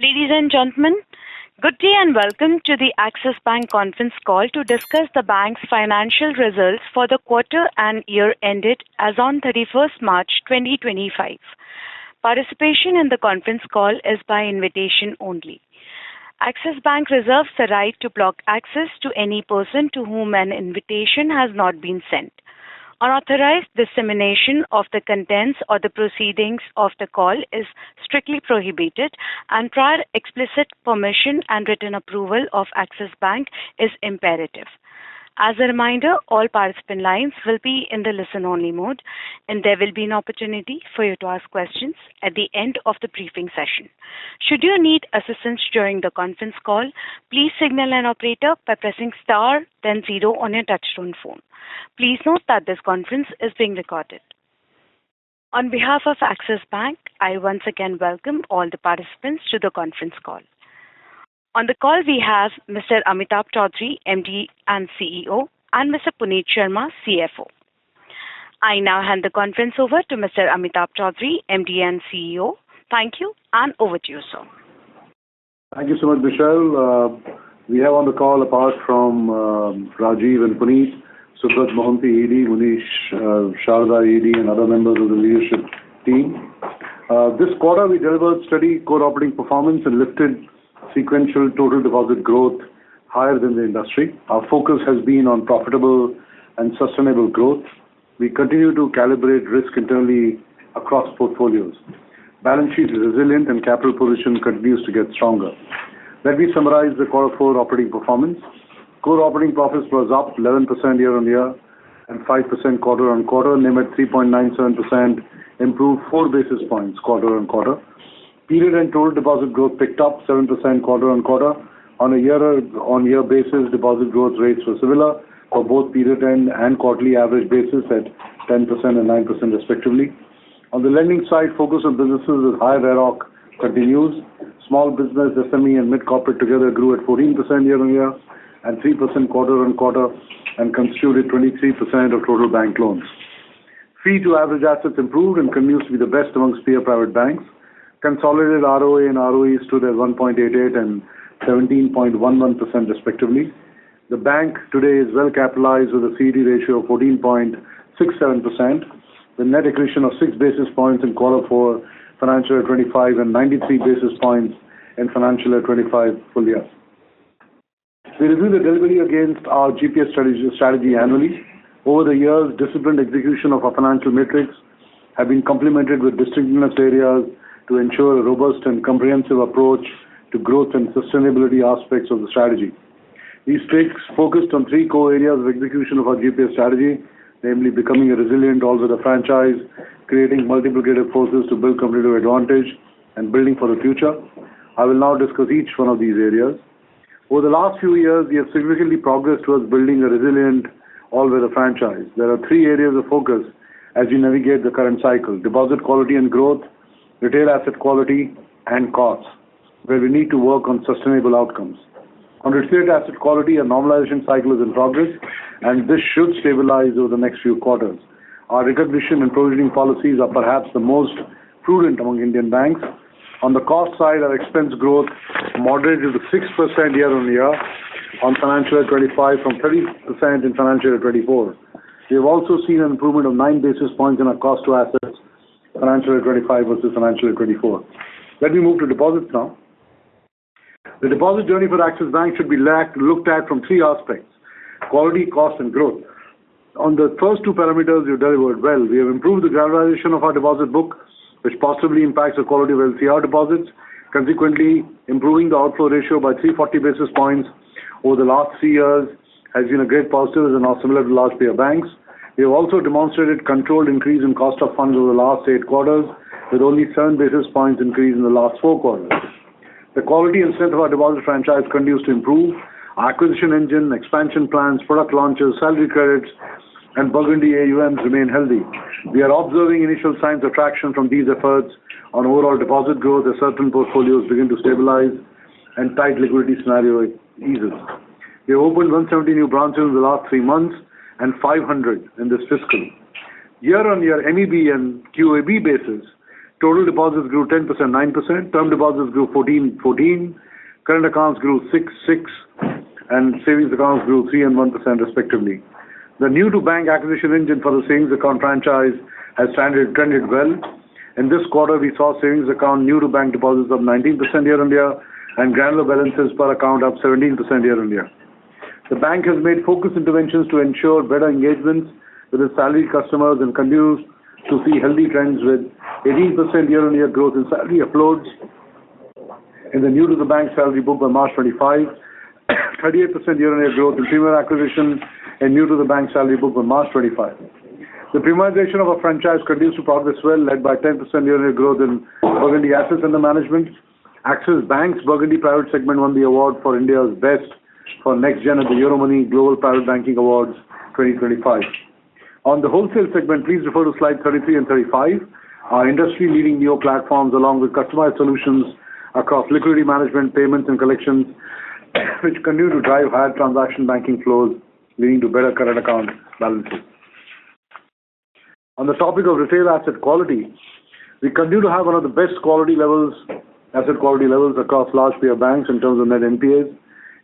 Ladies and gentlemen, good day and welcome to the Axis Bank conference call to discuss the bank's financial results for the quarter and year ended as on 31st March 2025. Participation in the conference call is by invitation only. Axis Bank reserves the right to block access to any person to whom an invitation has not been sent. Unauthorized dissemination of the contents or the proceedings of the call is strictly prohibited, and prior explicit permission and written approval of Axis Bank is imperative. As a reminder, all participant lines will be in the listen-only mode, and there will be an opportunity for you to ask questions at the end of the briefing session. Should you need assistance during the conference call, please signal an operator by pressing star then zero on your touchtone phone. Please note that this conference is being recorded. On behalf of Axis Bank, I once again welcome all the participants to the conference call. On the call, we have Mr. Amitabh Chaudhry, MD and CEO, and Mr. Puneet Sharma, CFO. I now hand the conference over to Mr. Amitabh Chaudhry, MD and CEO. Thank you, and over to you, sir. Thank you so much, Michelle. We have on the call, apart from Rajiv and Puneet, Subrat Mohanty, ED, Munish Sharda, ED, and other members of the leadership team. This quarter, we delivered steady core operating performance and lifted sequential total deposit growth higher than the industry. Our focus has been on profitable and sustainable growth. We continue to calibrate risk internally across portfolios. Balance sheet is resilient and capital position continues to get stronger. Let me summarize the Q4 operating performance. Core operating profits was up 11% year-on-year and 5% quarter-on-quarter. NIM at 3.97%, improved 4 basis points quarter-on-quarter. Period and total deposit growth picked up 7% quarter-on-quarter. On a year-on-year basis, deposit growth rates were similar for both period and quarterly average basis at 10% and 9% respectively. On the lending side, focus on businesses with higher ROC continues. Small business, SME, and mid-corporate together grew at 14% year-on-year and 3% quarter-on-quarter and constituted 23% of total bank loans. Fee to average assets improved and continues to be the best amongst peer private banks. Consolidated ROA and ROE stood at 1.88 and 17.11% respectively. The bank today is well capitalized with a CD ratio of 14.67%, with net accretion of 6 basis points in Q4 financial year 25 and 93 basis points in financial year 25 full year. We review the delivery against our GPS strategy annually. Over the years, disciplined execution of our financial metrics have been complemented with distinctiveness areas to ensure a robust and comprehensive approach to growth and sustainability aspects of the strategy. These stakes focused on 3 core areas of execution of our GPS strategy, namely becoming a resilient all-weather franchise, creating multiplicative forces to build competitive advantage, and building for the future. I will now discuss each one of these areas. Over the last few years, we have significantly progressed towards building a resilient all-weather franchise. There are 3 areas of focus as we navigate the current cycle: deposit quality and growth, retail asset quality, and costs, where we need to work on sustainable outcomes. On retail asset quality, a normalization cycle is in progress, and this should stabilize over the next few quarters. Our recognition and provisioning policies are perhaps the most prudent among Indian banks. On the cost side, our expense growth moderated to 6% year-on-year on financial year 25 from 30% in financial year 24. We have also seen an improvement of 9 basis points in our cost to assets financial year 25 versus financial year 24. Let me move to deposits now. The deposit journey for Axis Bank should be looked at from 3 aspects: quality, cost, and growth. On the first 2 parameters, we delivered well. We have improved the granularization of our deposit book, which positively impacts the quality of LCR deposits, consequently improving the outflow ratio by 340 basis points over the last 3 years has been a great positive and now similar to large peer banks. We have also demonstrated controlled increase in cost of funds over the last 8 quarters, with only 7 basis points increase in the last 4 quarters. The quality and strength of our deposit franchise continues to improve. Our acquisition engine, expansion plans, product launches, salary credits, and Burgundy AUMs remain healthy. We are observing initial signs of traction from these efforts on overall deposit growth as certain portfolios begin to stabilize and tight liquidity scenario eases. We have opened 170 new branches in the last 3 months and 500 in this fiscal. Year-on-year MEB and QAB basis, Total deposits grew 10%, 9%. Term deposits grew 14%. Current accounts grew 6%, and savings accounts grew 3% and 1% respectively. The new-to-bank acquisition engine for the savings account franchise has trended well. In this quarter, we saw savings account new-to-bank deposits up 19% year-on-year and granular balances per account up 17% year-on-year. The bank has made focused interventions to ensure better engagements with its salaried customers and continues to see healthy trends with 18% year-on-year growth in salary uploads in the new-to-the-bank salary book by March 25, 38% year-on-year growth in premium acquisition and new-to-the-bank salary book by March 25. The premiumization of our franchise continues to progress well, led by 10% year-on-year growth in Burgundy assets under management. Axis Bank's Burgundy Private segment won the award for India's Best for Next Gen at the Euromoney Global Private Banking Awards 2025. On the wholesale segment, please refer to slide 33 and 35. Our industry-leading neo platforms, along with customized solutions across liquidity management, payments, and collections, which continue to drive higher transaction banking flows, leading to better current account balances. On the topic of retail asset quality, we continue to have one of the best asset quality levels across large peer banks in terms of net NPAs.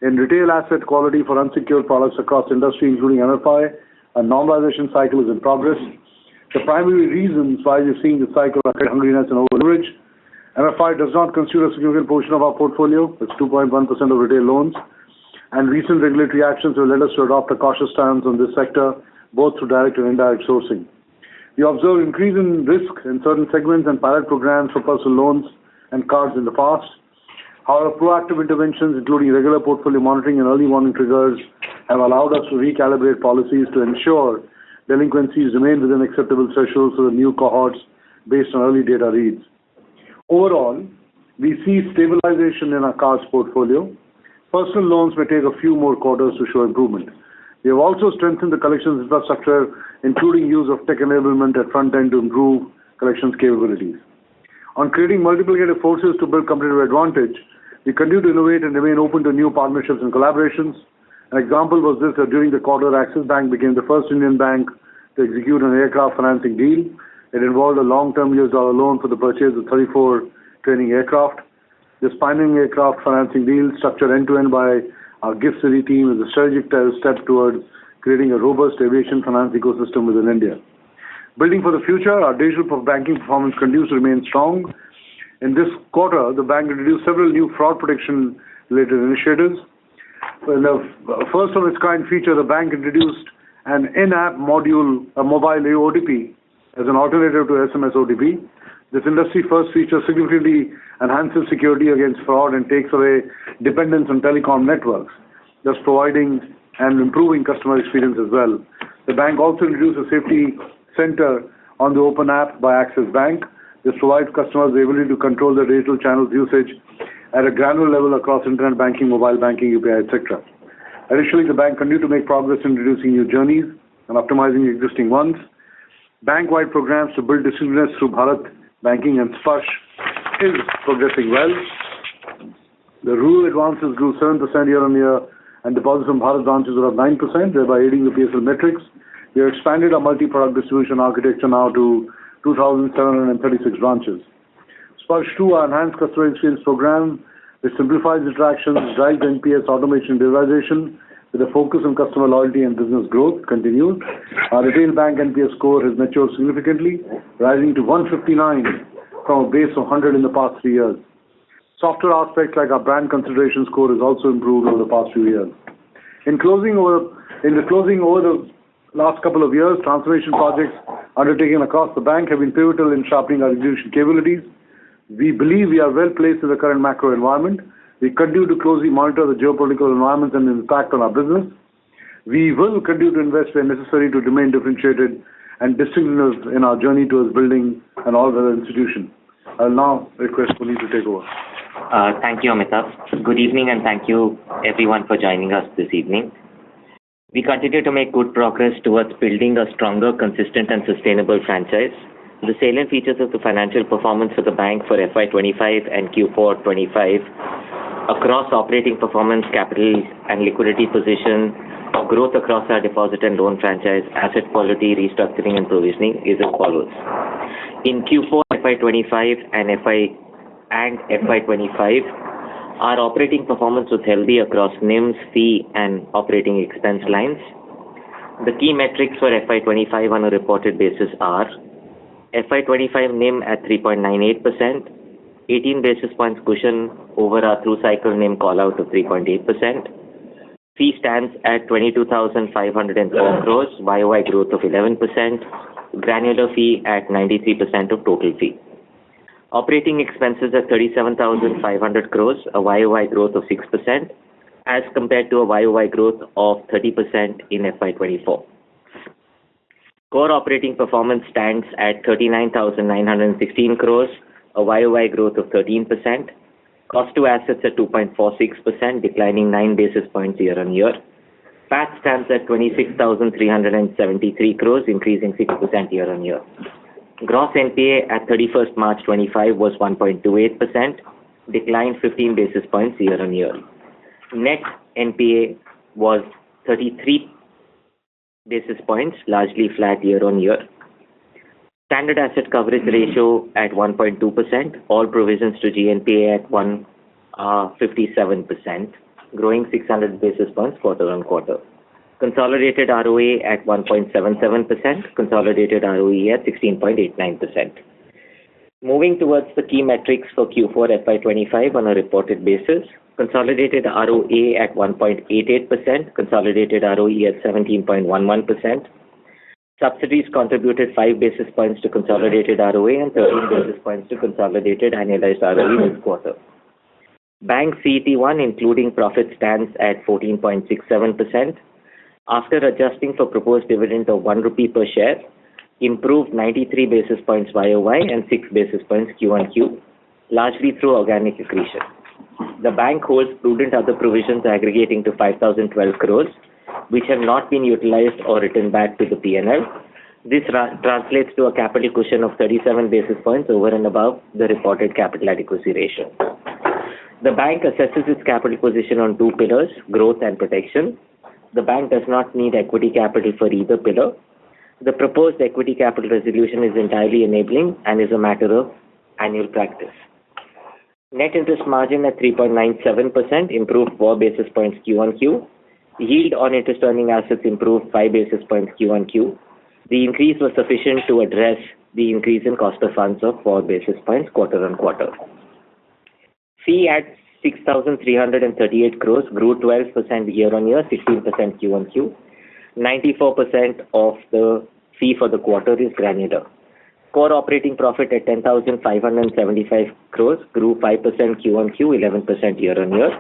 In retail asset quality for unsecured products across industry, including MFI, a normalization cycle is in progress. The primary reasons why we're seeing the cycle are credit hungriness and over-leverage. MFI does not constitute a significant portion of our portfolio. It's 2.1% of retail loans. And recent regulatory actions will let us to adopt a cautious stance on this sector, both through direct and indirect sourcing. We observed increase in risk in certain segments and pilot programs for personal loans and cards in the past. However, proactive interventions, including regular portfolio monitoring and early warning triggers, have allowed us to recalibrate policies to ensure delinquencies remain within acceptable thresholds for the new cohorts based on early data reads. Overall, we see stabilization in our cards portfolio. Personal loans may take a few more quarters to show improvement. We have also strengthened the collections infrastructure, including use of tech enablement at front end to improve collections capabilities. On creating multiplicative forces to build competitive advantage, we continue to innovate and remain open to new partnerships and collaborations. An example was this that during the quarter, Axis Bank became the first Indian bank to execute an aircraft financing deal. It involved a long-term US dollar loan for the purchase of 34 training aircraft. This pioneering aircraft financing deal, structured end-to-end by our GIFT City team, is a strategic step towards creating a robust aviation finance ecosystem within India. Building for the future, our digital banking performance continues to remain strong. In this quarter, the bank introduced several new fraud protection-related initiatives. In the first of its kind feature, the bank introduced an in-app module, a mobile OTP, as an alternative to SMS OTP. This industry-first feature significantly enhances security against fraud and takes away dependence on telecom networks, thus providing and improving customer experience as well. The bank also introduced a safety center on the open app by Axis Bank. This provides customers the ability to control their digital channels usage at a granular level across internet banking, mobile banking, UPI, etc. Additionally, the bank continued to make progress in introducing new journeys and optimizing existing ones. Bank-wide programs to build distinctiveness through Bharat Banking and Sparsh is progressing well. The rural advances grew 7% year-on-year and deposits from Bharat branches were up 9%, thereby aiding the PSL metrics. We have expanded our multi-product distribution architecture now to 2,736 branches. Sparsh 2, our enhanced customer experience program, which simplifies interactions, drives NPS automation and digitization with a focus on customer loyalty and business growth, continues. Our retail bank NPS score has matured significantly, rising to 159 from a base of 100 in the past 3 years. Software aspects like our brand consideration score has also improved over the past few years. In the closing over the last couple of years, transformation projects undertaken across the bank have been pivotal in sharpening our execution capabilities. We believe we are well placed in the current macro environment. We continue to closely monitor the geopolitical environment and impact on our business. We will continue to invest where necessary to remain differentiated and distinctive in our journey towards building an all-weather institution. I'll now request Puneet to take over. Thank you, Amitabh. Good evening and thank you everyone for joining us this evening. We continue to make good progress towards building a stronger, consistent and sustainable franchise. The salient features of the financial performance for the bank for FY25 and Q4FY25 across operating performance, capital and liquidity position, growth across our deposit and loan franchise, asset quality, restructuring and provisioning is as follows. In Q4 FY25 and FY25, our operating performance was healthy across NIMs, fee, and operating expense lines. The key metrics for FY25 on a reported basis are FY25 NIM at 3.98%, 18 basis points cushion over our through-cycle NIM call-out of 3.8%. Fee stands at 22,504 crores, YOY growth of 11%, granular fee at 93% of total fee. Operating expenses at 37,500 crores, a YOY growth of 6%, as compared to a YOY growth of 30% in FY24. Core operating performance stands at 39,916 crores, a YOY growth of 13%. Cost to assets at 2.46%, declining 9 basis points year-on-year. PAT stands at 26,373 crores, increasing 6% year-on-year. Gross NPA at 31st March 25 was 1.28%, declined 15 basis points year-on-year. Net NPA was 33 basis points, largely flat year-on-year. Standard asset coverage ratio at 1.2%, all provisions to GNPA at 57%, growing 600 basis points quarter-on-quarter. Consolidated ROA at 1.77%, consolidated ROE at 16.89%. Moving towards the key metrics for Q4 FY25 on a reported basis, consolidated ROA at 1.88%, consolidated ROE at 17.11%. Subsidies contributed 5 basis points to consolidated ROA and 13 basis points to consolidated annualized ROE this quarter. Bank CET1, including profit, stands at 14.67%. After adjusting for proposed dividend of 1 rupee per share, improved 93 basis points YOY and 6 basis points Q1Q, largely through organic accretion. The bank holds prudent other provisions aggregating to 5,012 crores, which have not been utilized or written back to the P&L. This translates to a capital cushion of 37 basis points over and above the reported capital adequacy ratio. The bank assesses its capital position on two pillars, growth and protection. The bank does not need equity capital for either pillar. The proposed equity capital resolution is entirely enabling and is a matter of annual practice. Net interest margin at 3.97%, improved 4 basis points Q1Q. Yield on interest earning assets improved 5 basis points Q1Q. The increase was sufficient to address the increase in cost of funds of 4 basis points quarter-on-quarter. Fee at 6,338 crores grew 12% year-on-year, 16% Q1Q. 94% of the fee for the quarter is granular. Core operating profit at 10,575 crores grew 5% Q1Q, 11% year-on-year.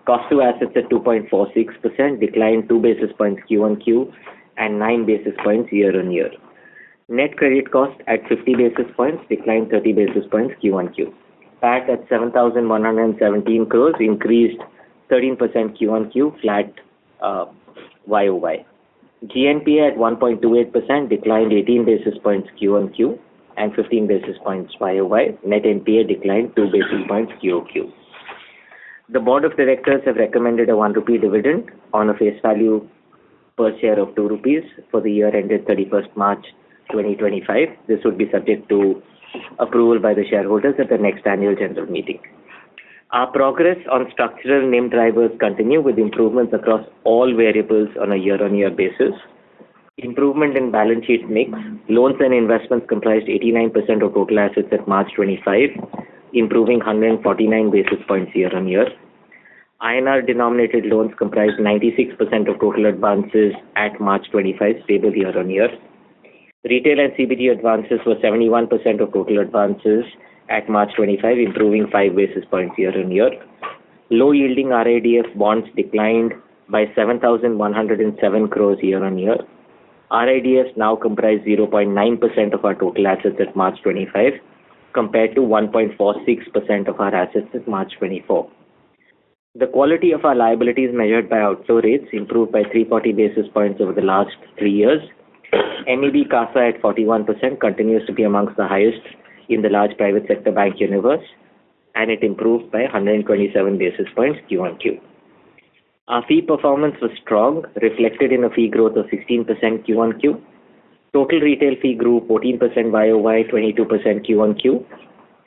Cost to assets at 2.46%, declined 2 basis points Q1Q and 9 basis points year-on-year. Net credit cost at 50 basis points, declined 30 basis points Q1Q. PAT at 7,117 crores, increased 13% Q1Q, flat YOY. GNPA at 1.28%, declined 18 basis points Q1Q and 15 basis points YOY. Net NPA declined 2 basis points QOQ. The Board of Directors have recommended a 1 rupee dividend on a face value per share of 2 rupees for the year ended 31st March 2025. This would be subject to approval by the shareholders at the next annual general meeting. Our progress on structural NIM drivers continue with improvements across all variables on a year-on-year basis. Improvement in balance sheet mix. Loans and investments comprised 89% of total assets at March 25, improving 149 basis points year-on-year. INR denominated loans comprised 96% of total advances at March 25, stable year-on-year. Retail and CBG advances were 71% of total advances at March 25, improving 5 basis points year-on-year. Low-yielding RIDF bonds declined by 7,107 crores year-on-year. RIDFs now comprise 0.9% of our total assets at March 25, compared to 1.46% of our assets at March 24. The quality of our liabilities measured by outflow rates improved by 340 basis points over the last 3 years. MEB CASA at 41% continues to be amongst the highest in the large private sector bank universe, and it improved by 127 basis points Q1Q. Our fee performance was strong, reflected in a fee growth of 16% Q1Q. Total retail fee grew 14% YOY, 22% Q-on-Q.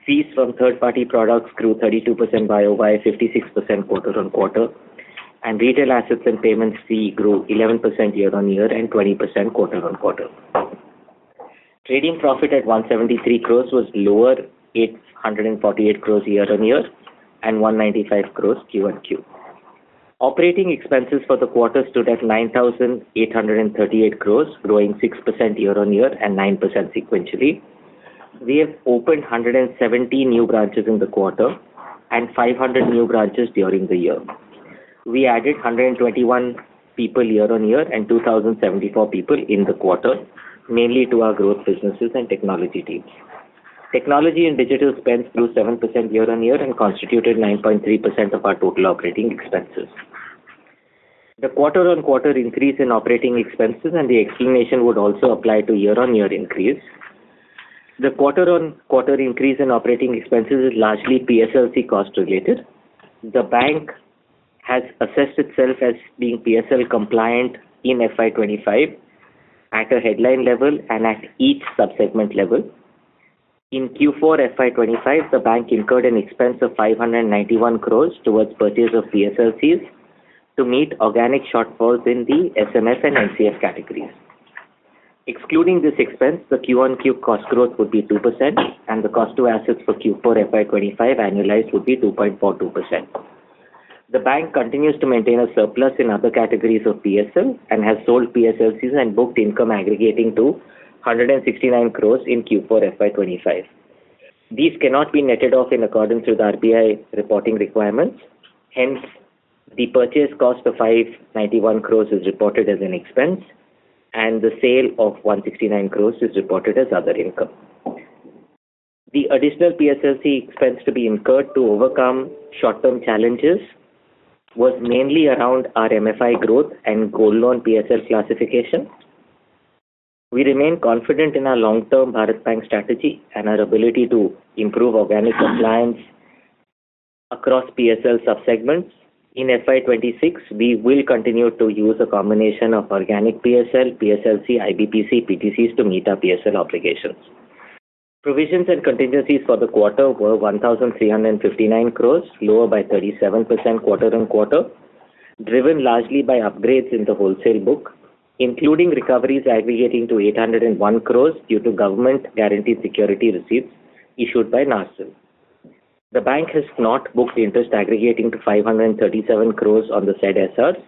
Fees from third-party products grew 32% YOY, 56% quarter-on-quarter. And retail assets and payments fee grew 11% year-on-year and 20% quarter-on-quarter. Trading profit at 173 crores was lower, 848 crores year-on-year and 195 crores Q-on-Q. Operating expenses for the quarter stood at 9,838 crores, growing 6% year-on-year and 9% sequentially. We have opened 170 new branches in the quarter and 500 new branches during the year. We added 121 people year-on-year and 2,074 people in the quarter, mainly to our growth businesses and technology teams. Technology and digital spends grew 7% year-on-year and constituted 9.3% of our total operating expenses. The quarter-on-quarter increase in operating expenses and the explanation would also apply to year-on-year increase. The quarter-on-quarter increase in operating expenses is largely PSLC cost related. The bank has assessed itself as being PSL compliant in FY25 at a headline level and at each subsegment level. In Q4 FY25, the bank incurred an expense of 591 crores towards purchase of PSLCs to meet organic shortfalls in the SMF and NCF categories. Excluding this expense, the Q-on-Q cost growth would be 2% and the cost to assets for Q4 FY25 annualized would be 2.42%. The bank continues to maintain a surplus in other categories of PSL and has sold PSLCs and booked income aggregating to 169 crores in Q4 FY25. These cannot be netted off in accordance with RBI reporting requirements. Hence, the purchase cost of 591 crores is reported as an expense and the sale of 169 crores is reported as other income. The additional PSLC expense to be incurred to overcome short-term challenges was mainly around our MFI growth and gold loan PSL classification. We remain confident in our long-term Bharat Bank strategy and our ability to improve organic compliance across PSL subsegments. In FY26, we will continue to use a combination of organic PSL, PSLC, IBPC, PTCs to meet our PSL obligations. Provisions and contingencies for the quarter were 1,359 crores, lower by 37% quarter-on-quarter, driven largely by upgrades in the wholesale book, including recoveries aggregating to 801 crores due to government-guaranteed security receipts issued by NARCL. The bank has not booked interest aggregating to 537 crores on the said SRs,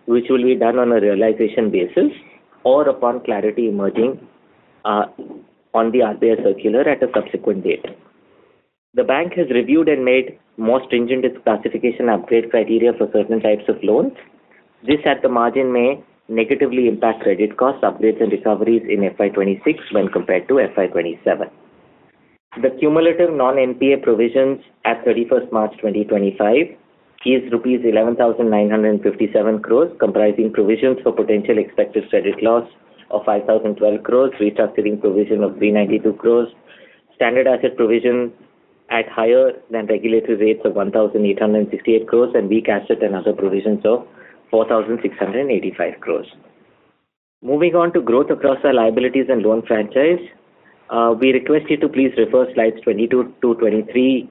which will be done on a realization basis or upon clarity emerging on the RBI circular at a subsequent date. The bank has reviewed and made more stringent its classification upgrade criteria for certain types of loans. This at the margin may negatively impact credit costs, upgrades and recoveries in FY26 when compared to FY27. The cumulative non-NPA provisions at 31st March 2025 is rupees 11,957 crores, comprising provisions for potential expected credit loss of 5,012 crores, restructuring provision of 392 crores, standard asset provision at higher than regulatory rates of 1,868 crores, and weak asset and other provisions of 4,685 crores. Moving on to growth across our liabilities and loan franchise, we request you to please refer slides 22 to 23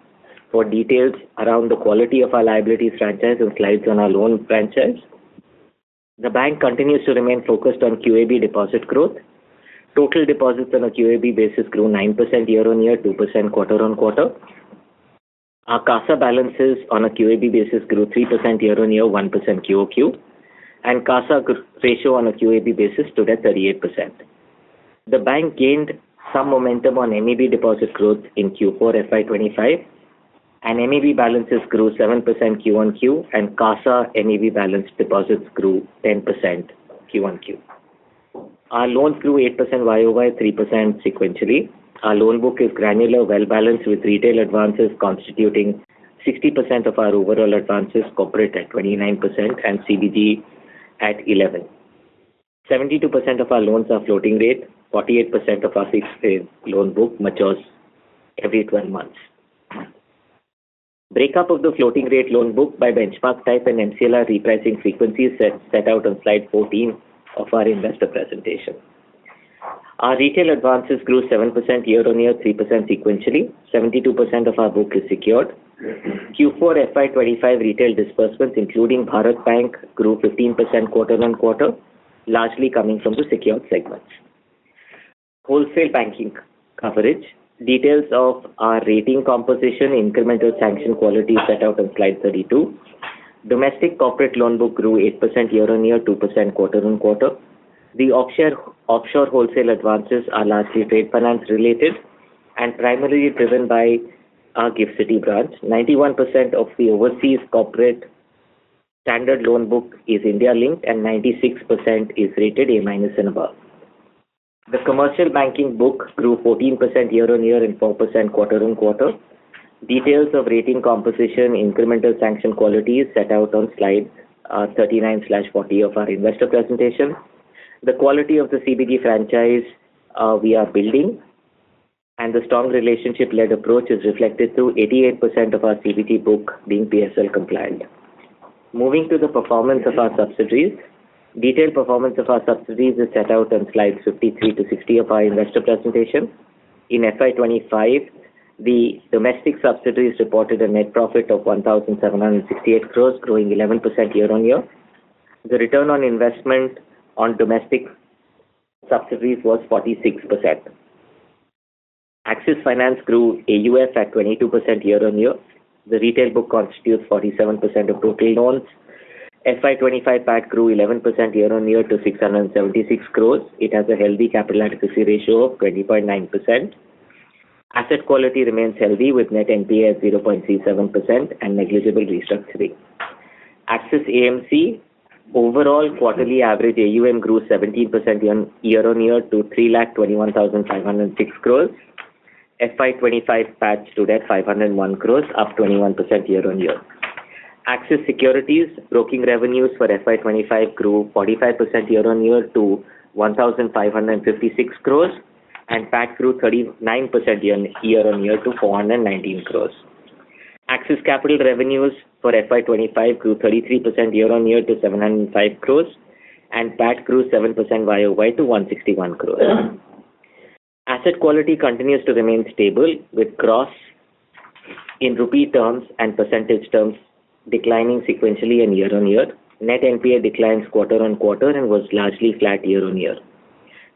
for details around the quality of our liabilities franchise and slides on our loan franchise. The bank continues to remain focused on QAB deposit growth. Total deposits on a QAB basis grew 9% year-on-year, 2% quarter-on-quarter. Our CASA balances on a QAB basis grew 3% year-on-year, 1% QOQ, and CASA ratio on a QAB basis stood at 38%. The bank gained some momentum on MEB deposit growth in Q4 FY25, and MEB balances grew 7% Q-on-Q, and CASA MEB balance deposits grew 10% Q-on-Q. Our loans grew 8% YOY, 3% sequentially. Our loan book is granular, well-balanced, with retail advances constituting 60% of our overall advances, corporate at 29%, and CBG at 11%. 72% of our loans are floating rate. 48% of our fixed rate loan book matures every 12 months. Breakup of the floating rate loan book by benchmark type and MCLR repricing frequency is set out on slide 14 of our investor presentation. Our retail advances grew 7% year-on-year, 3% sequentially. 72% of our book is secured. Q4FY25 retail disbursements, including Bharat Bank, grew 15% quarter-on-quarter, largely coming from the secured segments. Wholesale banking coverage. Details of our rating composition, incremental sanction quality set out on slide 32. Domestic corporate loan book grew 8% year-on-year, 2% quarter-on-quarter. The offshore wholesale advances are largely trade finance related and primarily driven by our GIFT City branch. 91% of the overseas corporate standard loan book is India linked and 96% is rated A- and above. The commercial banking book grew 14% year-on-year and 4% quarter-on-quarter. Details of rating composition, incremental sanction quality is set out on slide 39/40 of our investor presentation. The quality of the CBG franchise we are building and the strong relationship-led approach is reflected through 88% of our CBG book being PSL compliant. Moving to the performance of our subsidiaries. Detailed performance of our subsidiaries is set out on slides 53 to 60 of our investor presentation. In FY25, the domestic subsidiaries reported a net profit of 1,768 crores, growing 11% year-on-year. The return on investment on domestic subsidiaries was 46%. Axis Finance grew AUF at 22% year-on-year. The retail book constitutes 47% of total loans. FY25 PAT grew 11% year-on-year to 676 crores. It has a healthy capital adequacy ratio of 20.9%. Asset quality remains healthy with net NPA at 0.37% and negligible restructuring. Axis AMC, overall quarterly average AUM grew 17% year-on-year to 3,21,506 crores. FY25 PAT stood at 501 crores, up 21% year-on-year. Axis Securities broking revenues for FY25 grew 45% year-on-year to 1,556 crores and PAT grew 39% year-on-year to 419 crores. Axis Capital revenues for FY25 grew 33% year-on-year to 705 crores and PAT grew 7% YOY to 161 crores. Asset quality continues to remain stable with gross in rupee terms and percentage terms declining sequentially and year-on-year. Net NPA declines quarter-on-quarter and was largely flat year-on-year.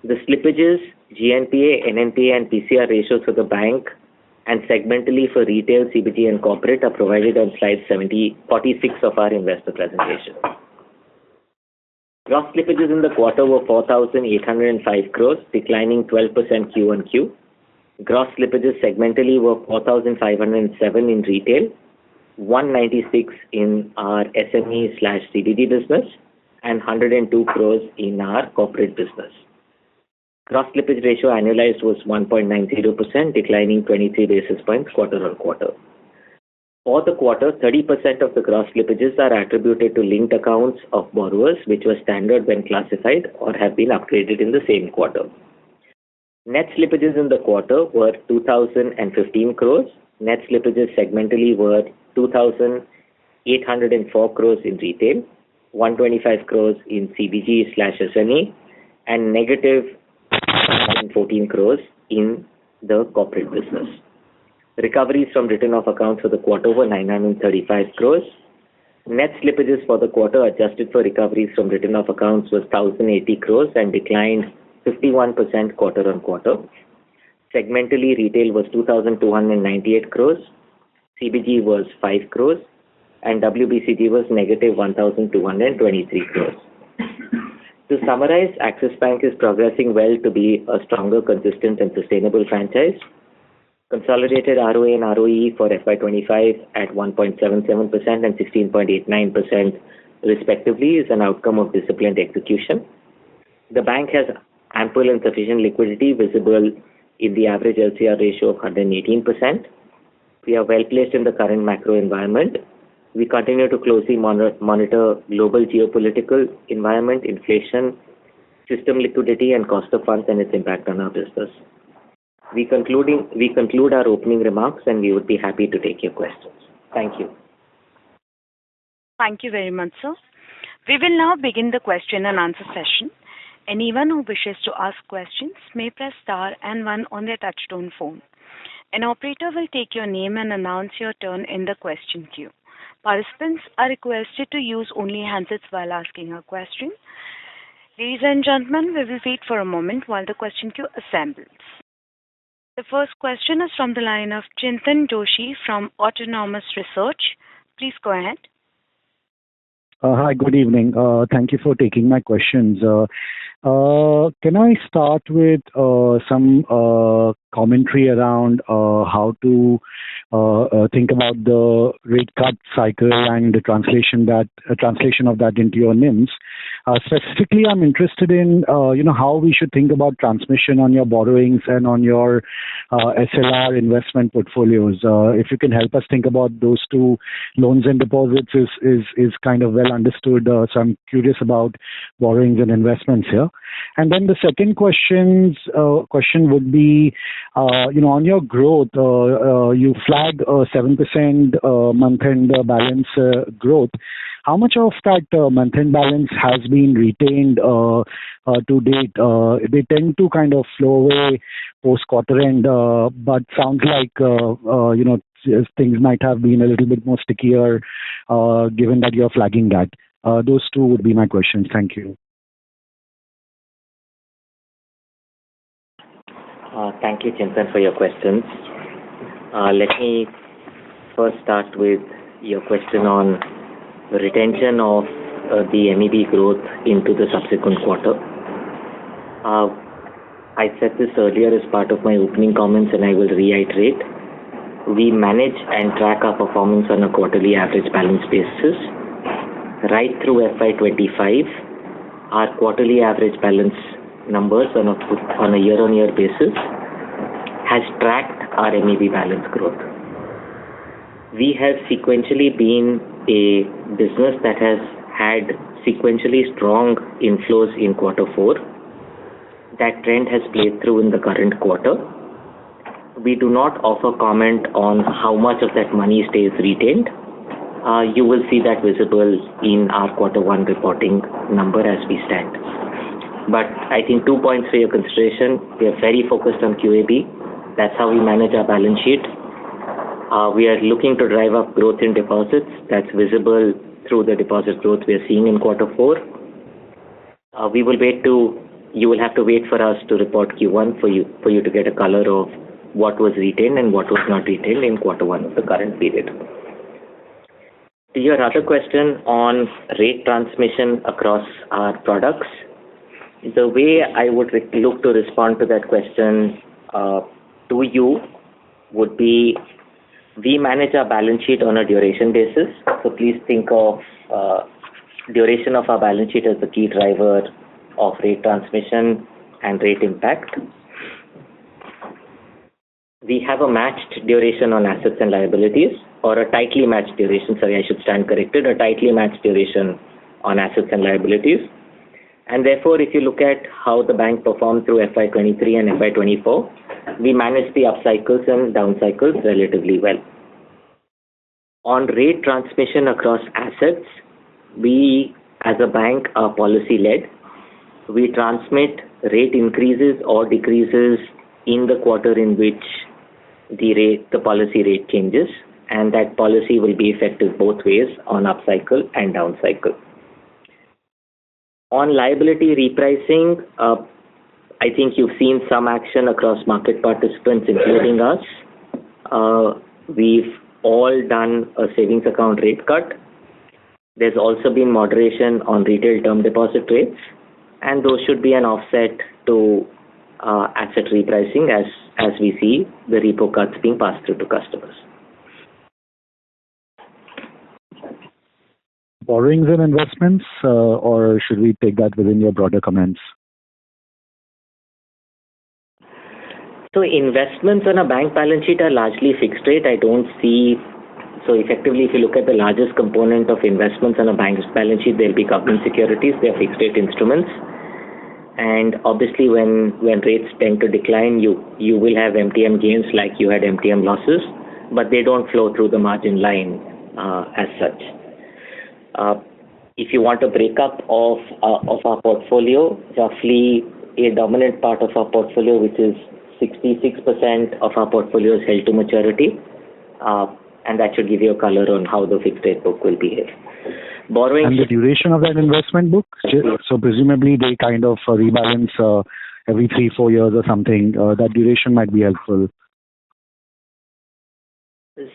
The slippages, GNPA, NNPA and PCR ratios for the bank and segmentally for retail, CBG and corporate are provided on slide 46 of our investor presentation. Gross slippages in the quarter were 4,805 crores, declining 12% Q-on-Q. Gross slippages segmentally were 4,507 in retail, 196 in our SME/CBD business and 102 crores in our corporate business. Gross slippage ratio annualized was 1.90%, declining 23 basis points quarter-on-quarter. For the quarter, 30% of the gross slippages are attributed to linked accounts of borrowers which were standard when classified or have been upgraded in the same quarter. Net slippages in the quarter were 2,015 crores. Net slippages segmentally were 2,804 crores in retail, 125 crores in CBG/SME and negative 114 crores in the corporate business. Recoveries from written off accounts for the quarter were 935 crores. Net slippages for the quarter adjusted for recoveries from written off accounts was 1,080 crores and declined 51% quarter-on-quarter. Segmentally, retail was 2,298 crores, CBG was 5 crores and WBCG was negative 1,223 crores. To summarize, Axis Bank is progressing well to be a stronger, consistent and sustainable franchise. Consolidated ROA and ROE for FY25 at 1.77% and 16.89% respectively is an outcome of disciplined execution. The bank has ample and sufficient liquidity visible in the average LCR ratio of 118%. We are well placed in the current macro environment. We continue to closely monitor global geopolitical environment, inflation, system liquidity and cost of funds and its impact on our business. We conclude our opening remarks and we would be happy to take your questions. Thank you. Thank you very much, sir. We will now begin the question and answer session. Anyone who wishes to ask questions may press star and one on their touchtone phone. An operator will take your name and announce your turn in the question queue. Participants are requested to use only handsets while asking a question. Ladies and gentlemen, we will wait for a moment while the question queue assembles. The first question is from the line of Chintan Joshi from Autonomous Research. Please go ahead. Hi, good evening. Thank you for taking my questions. Can I start with some commentary around how to think about the rate cut cycle and the translation of that into your NIMs? Specifically, I'm interested in how we should think about transmission on your borrowings and on your SLR investment portfolios. If you can help us think about those two, loans and deposits is kind of well understood. So I'm curious about borrowings and investments here. And then the second question would be, on your growth, you flagged 7% month-end balance growth. How much of that month-end balance has been retained to date? They tend to kind of flow away post-quarter end, but sounds like things might have been a little bit more stickier given that you're flagging that. Those two would be my questions. Thank you. Thank you, Chintan, for your questions. Let me first start with your question on the retention of the MEB growth into the subsequent quarter. I said this earlier as part of my opening comments, and I will reiterate. We manage and track our performance on a quarterly average balance basis. Right through FY25, our quarterly average balance numbers on a year-on-year basis has tracked our MEB balance growth. We have sequentially been a business that has had sequentially strong inflows in quarter 4. That trend has played through in the current quarter. We do not offer comment on how much of that money stays retained. You will see that visible in our quarter 1 reporting number as we stand. But I think 2 points for your consideration. We are very focused on QAB. That's how we manage our balance sheet. We are looking to drive up growth in deposits. That's visible through the deposit growth we are seeing in quarter 4. You will have to wait for us to report Q1 for you to get a color of what was retained and what was not retained in quarter 1 of the current period. To your other question on rate transmission across our products, the way I would look to respond to that question to you would be, we manage our balance sheet on a duration basis. So please think of duration of our balance sheet as the key driver of rate transmission and rate impact. We have a matched duration on assets and liabilities, or a tightly matched duration. Sorry, I should stand corrected. A tightly matched duration on assets and liabilities. And therefore, if you look at how the bank performed through FY23 and FY24, we manage the up cycles and down cycles relatively well. On rate transmission across assets, we as a bank are policy-led. We transmit rate increases or decreases in the quarter in which the policy rate changes, and that policy will be effective both ways on up cycle and down cycle. On liability repricing, I think you've seen some action across market participants, including us. We've all done a savings account rate cut. There's also been moderation on retail term deposit rates, and those should be an offset to asset repricing as we see the repo cuts being passed through to customers. Borrowings and investments, or should we take that within your broader comments? So investments on a bank balance sheet are largely fixed rate. I don't see, so effectively if you look at the largest component of investments on a bank's balance sheet, there'll be government securities, they're fixed rate instruments. And obviously when rates tend to decline, you will have MTM gains like you had MTM losses, but they don't flow through the margin line as such. If you want a breakup of our portfolio, roughly a dominant part of our portfolio, which is 66% of our portfolio, is held to maturity, and that should give you a color on how the fixed rate book will behave. Borrowing. And the duration of that investment book? So presumably they kind of rebalance every 3-4 years or something. That duration might be helpful.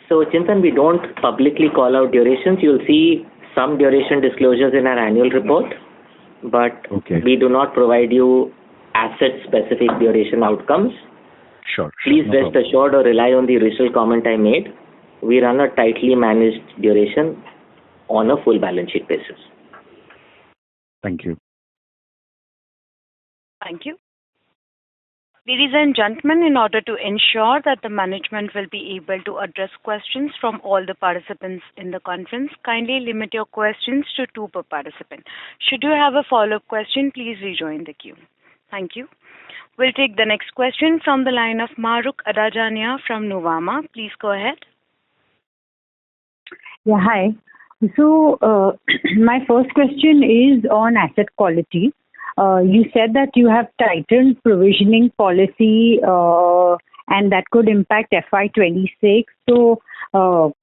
So, Chintan, we don't publicly call out durations. You'll see some duration disclosures in our annual report, but we do not provide you asset-specific duration outcomes. Sure. Please rest assured or rely on the original comment I made. We run a tightly managed duration on a full balance sheet basis. Thank you. Thank you. Ladies and gentlemen, in order to ensure that the management will be able to address questions from all the participants in the conference, kindly limit your questions to 2 per participant. Should you have a follow-up question, please rejoin the queue. Thank you. We'll take the next question from the line of Mahrukh Adajania from Nuvama. Please go ahead. Yeah, hi. So my first question is on asset quality. You said that you have tightened provisioning policy and that could impact FY26. So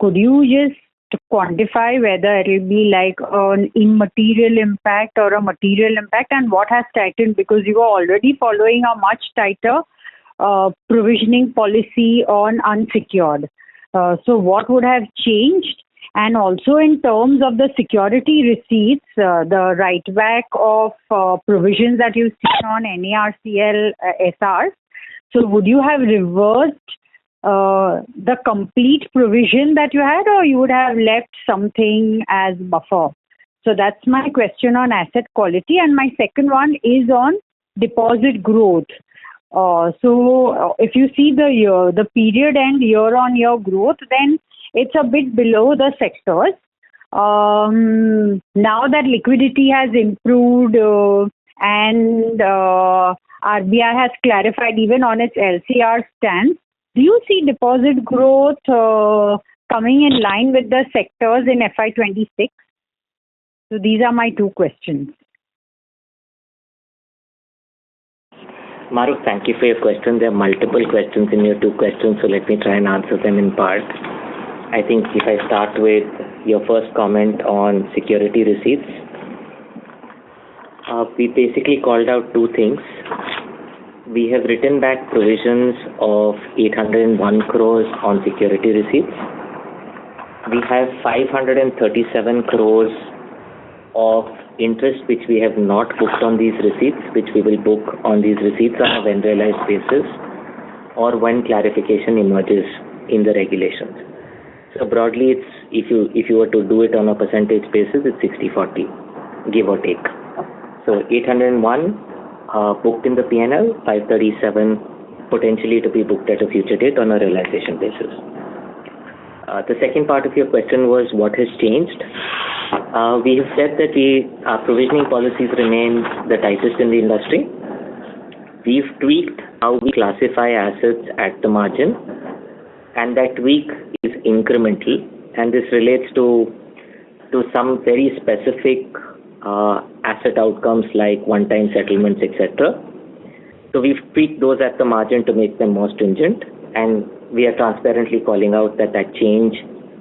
could you just quantify whether it will be like an immaterial impact or a material impact, and what has tightened? Because you are already following a much tighter provisioning policy on unsecured. So what would have changed? And also in terms of the security receipts, the write back of provisions that you've seen on NARCL SRs, so would you have reversed the complete provision that you had, or you would have left something as buffer? So that's my question on asset quality. And my second one is on deposit growth. So if you see the period and year-on-year growth, then it's a bit below the sectors. Now that liquidity has improved and RBI has clarified even on its LCR stance, do you see deposit growth coming in line with the sectors in FY26? So these are my 2 questions. Mahrukh, thank you for your question. There are multiple questions in your 2 questions, so let me try and answer them in part. I think if I start with your first comment on security receipts, we basically called out 2 things. We have written back provisions of 801 crores on security receipts. We have 537 crores of interest which we have not booked on these receipts, which we will book on these receipts on a when realized basis or when clarification emerges in the regulations. So broadly, it's if you were to do it on a percentage basis, it's 60-40, give or take. So 801 booked in the P&L, 537 potentially to be booked at a future date on a realization basis. The second part of your question was what has changed. We have said that our provisioning policies remain the tightest in the industry. We've tweaked how we classify assets at the margin, and that tweak is incremental, and this relates to some very specific asset outcomes like one-time settlements, etc. So we've tweaked those at the margin to make them more stringent, and we are transparently calling out that change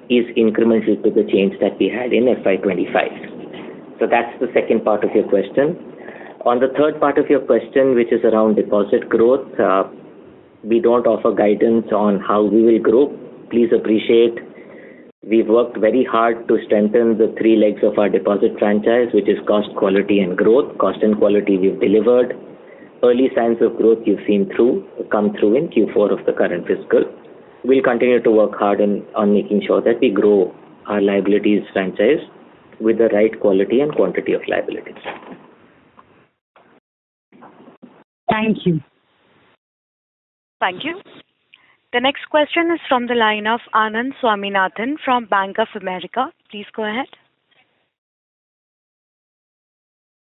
is incremental to the change that we had in FY25. So that's the second part of your question. On the third part of your question, which is around deposit growth, we don't offer guidance on how we will grow. Please appreciate we've worked very hard to strengthen the 3 legs of our deposit franchise, which is cost, quality, and growth. Cost and quality we've delivered. Early signs of growth you've seen come through in Q4 of the current fiscal. We'll continue to work hard on making sure that we grow our liabilities franchise with the right quality and quantity of liabilities. Thank you. Thank you. The next question is from the line of Anand Swaminathan from Bank of America. Please go ahead.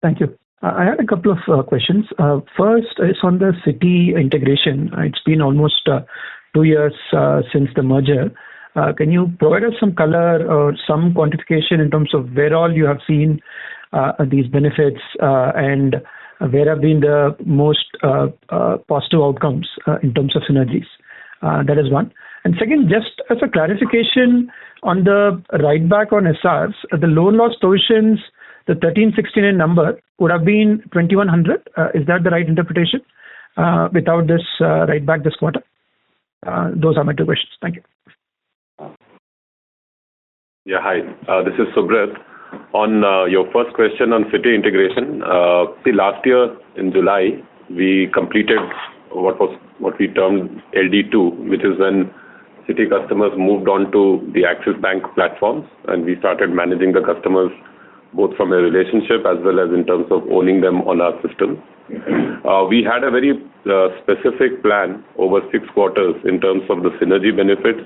Thank you. I had a couple of questions. First is on the Citi integration. It's been almost 2 years since the merger. Can you provide us some color or some quantification in terms of where all you have seen these benefits and where have been the most positive outcomes in terms of synergies? That is one. And second, just as a clarification on the write back on SRs, the loan loss provisions, the 1369 number would have been 2100. Is that the right interpretation without this write back this quarter? Those are my two questions. Thank you. Yeah, hi. This is Subrat. On your first question on Citi integration, last year in July, we completed what we termed LD2, which is when Citi customers moved on to the Axis Bank platforms, and we started managing the customers both from a relationship as well as in terms of owning them on our system. We had a very specific plan over 6 quarters in terms of the synergy benefits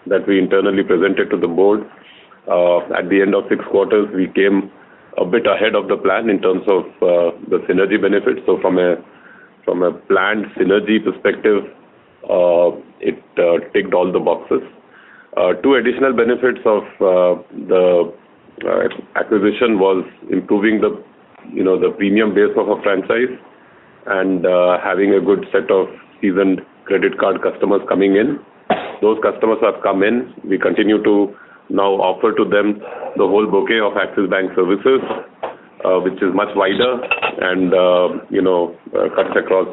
that we internally presented to the board. At the end of 6 quarters, we came a bit ahead of the plan in terms of the synergy benefits. So from a planned synergy perspective, it ticked all the boxes. 2 additional benefits of the acquisition was improving the premium base of a franchise and having a good set of seasoned credit card customers coming in. Those customers have come in. We continue to now offer to them the whole bouquet of Axis Bank services, which is much wider and cuts across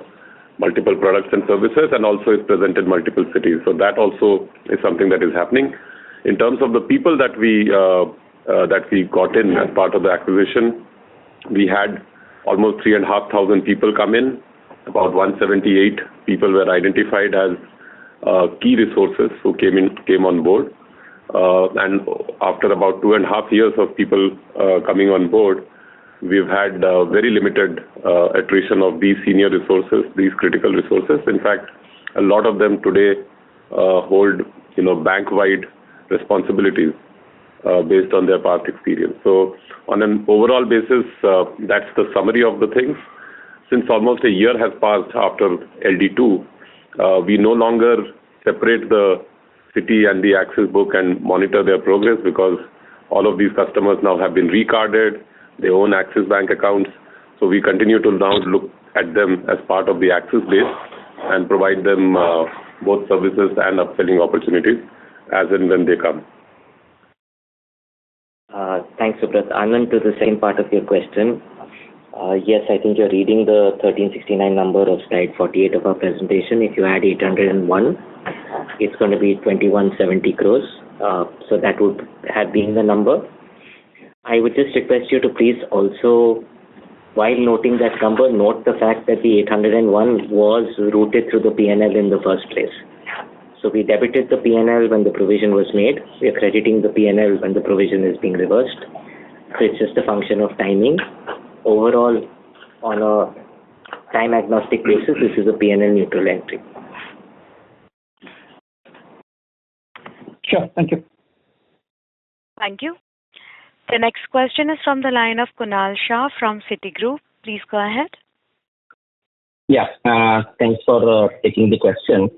multiple products and services, and also is present in multiple cities. So that also is something that is happening. In terms of the people that we got in as part of the acquisition, we had almost 3,500 people come in. About 178 people were identified as key resources who came on board. And after about 2.5 years of people coming on board, we've had very limited attrition of these senior resources, these critical resources. In fact, a lot of them today hold bank-wide responsibilities based on their past experience. So on an overall basis, that's the summary of the things. Since almost a year has passed after LD2, we no longer separate the Citi and the Axis book and monitor their progress, because all of these customers now have been recarded. They own Axis Bank accounts. So we continue to now look at them as part of the Axis base and provide them both services and upselling opportunities as and when they come. Thanks, Subrat. Anand, to the second part of your question, yes, I think you're reading the 1369 number of slide 48 of our presentation. If you add 801, it's going to be 2170 crores. So that would have been the number. I would just request you to please also, while noting that number, note the fact that the 801 was routed through the P&L in the first place. So we debited the P&L when the provision was made. We are crediting the P&L when the provision is being reversed. So it's just a function of timing. Overall, on a time agnostic basis, this is a P&L neutral entry. Sure. Thank you. Thank you. The next question is from the line of Kunal Shah from Citigroup. Please go ahead. Yeah, thanks for taking the question.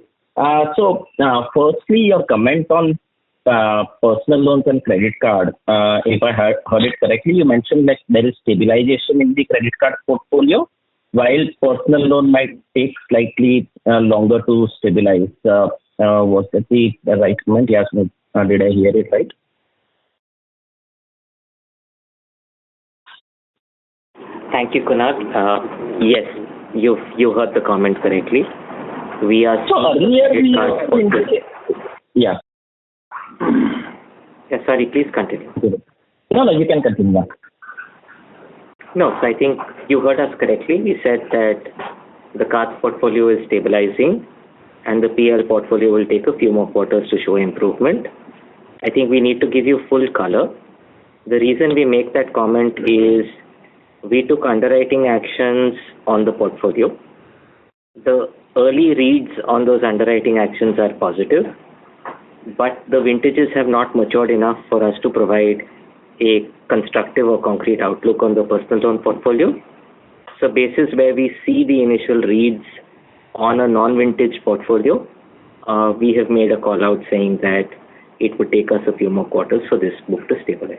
So, firstly, your comment on personal loans and credit card. If I heard it correctly, you mentioned that there is stabilization in the credit card portfolio, while personal loan might take slightly longer to stabilize. Was that the right comment? Yes, did I hear it right? Thank you, Kunal. Yes, you heard the comment correctly. We are yeah. Sorry, please continue. No, you can continue. No, so I think you heard us correctly. We said that the cards portfolio is stabilizing and the PL portfolio will take a few more quarters to show improvement. I think we need to give you full color. The reason we make that comment is we took underwriting actions on the portfolio. The early reads on those underwriting actions are positive, but the vintages have not matured enough for us to provide a constructive or concrete outlook on the personal loan portfolio. So basis where we see the initial reads on a non-vintage portfolio, we have made a call out saying that it would take us a few more quarters for this book to stabilize.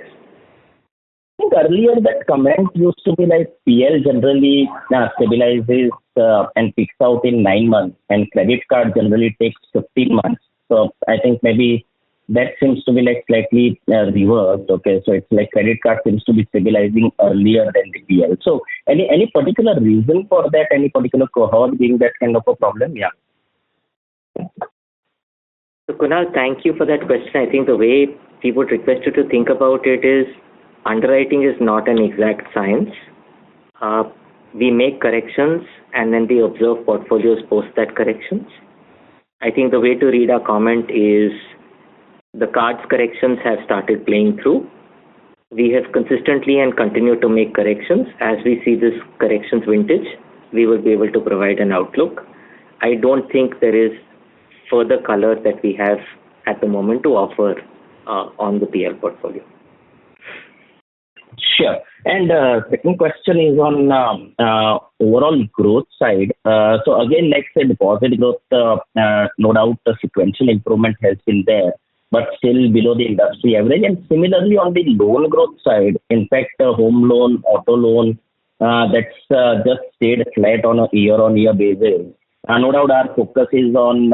I think earlier that comment used to be like PL generally stabilizes and peaks out in 9 months, and credit card generally takes 15 months. So I think maybe that seems to be like slightly reversed. Okay, so it's like credit card seems to be stabilizing earlier than the PL. So any particular reason for that? Any particular cohort being that kind of a problem? Yeah. So Kunal, thank you for that question. I think the way we would request you to think about it is underwriting is not an exact science. We make corrections and then we observe portfolios post that corrections. I think the way to read our comment is the cards corrections have started playing through. We have consistently and continue to make corrections. As we see this corrections vintage, we will be able to provide an outlook. I don't think there is further color that we have at the moment to offer on the PL portfolio. Sure. And second question is on overall growth side. So again, like say deposit growth, no doubt the sequential improvement has been there, but still below the industry average. And similarly on the loan growth side, in fact, home loan, auto loan, that's just stayed flat on a year-on-year basis. No doubt our focus is on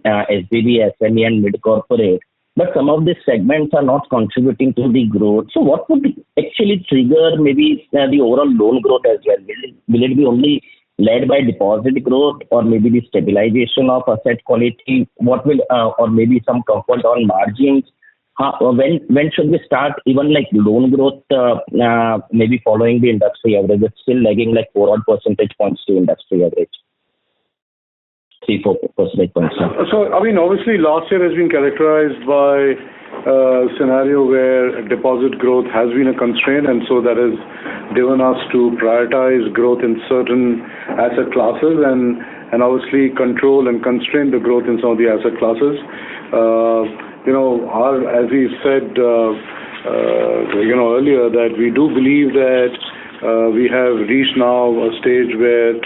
SBB, SME and mid-corporate. But some of these segments are not contributing to the growth. So what would actually trigger maybe the overall loan growth as well? Will it be only led by deposit growth or maybe the stabilization of asset quality? What will, or maybe some comfort on margins? When should we start even like loan growth maybe following the industry average? It's still lagging like 4 odd percentage points to industry average. 3-4 percentage points. So, I mean, obviously last year has been characterized by a scenario where deposit growth has been a constraint, and so that has driven us to prioritize growth in certain asset classes and obviously control and constrain the growth in some of the asset classes. As we said, earlier, that we do believe that we have reached now a stage where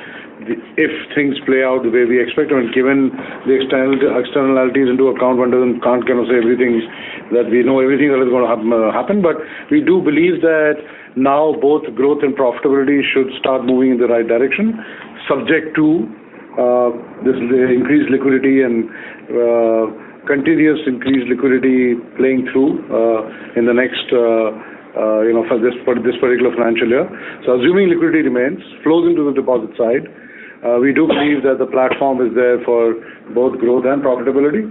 if things play out the way we expect, and given the externalities into account, one can't kind of say everything that we know everything that is going to happen, but we do believe that now both growth and profitability should start moving in the right direction, subject to this increased liquidity and continuous increased liquidity playing through in the next for this particular financial year. So assuming liquidity remains, flows into the deposit side, we do believe that the platform is there for both growth and profitability.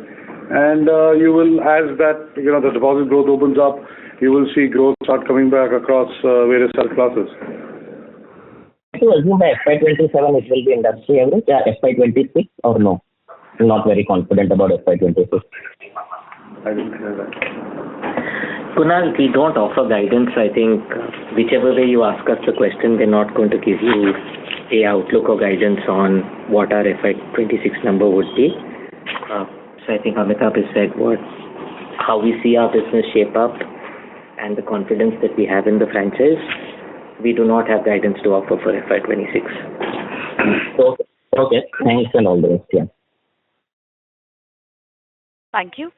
And you will, as that, the deposit growth opens up, you will see growth start coming back across various asset classes. To assume by FY27 it will be industry average, FY26 or no? I'm not very confident about FY26. I didn't hear that. Kunal, we don't offer guidance. I think whichever way you ask us the question, we're not going to give you a outlook or guidance on what our FY26 number would be. So I think Amitabh has said how we see our business shape up and the confidence that we have in the franchise. We do not have guidance to offer for FY26. Okay. Thanks and all the rest. Yeah. Thank you.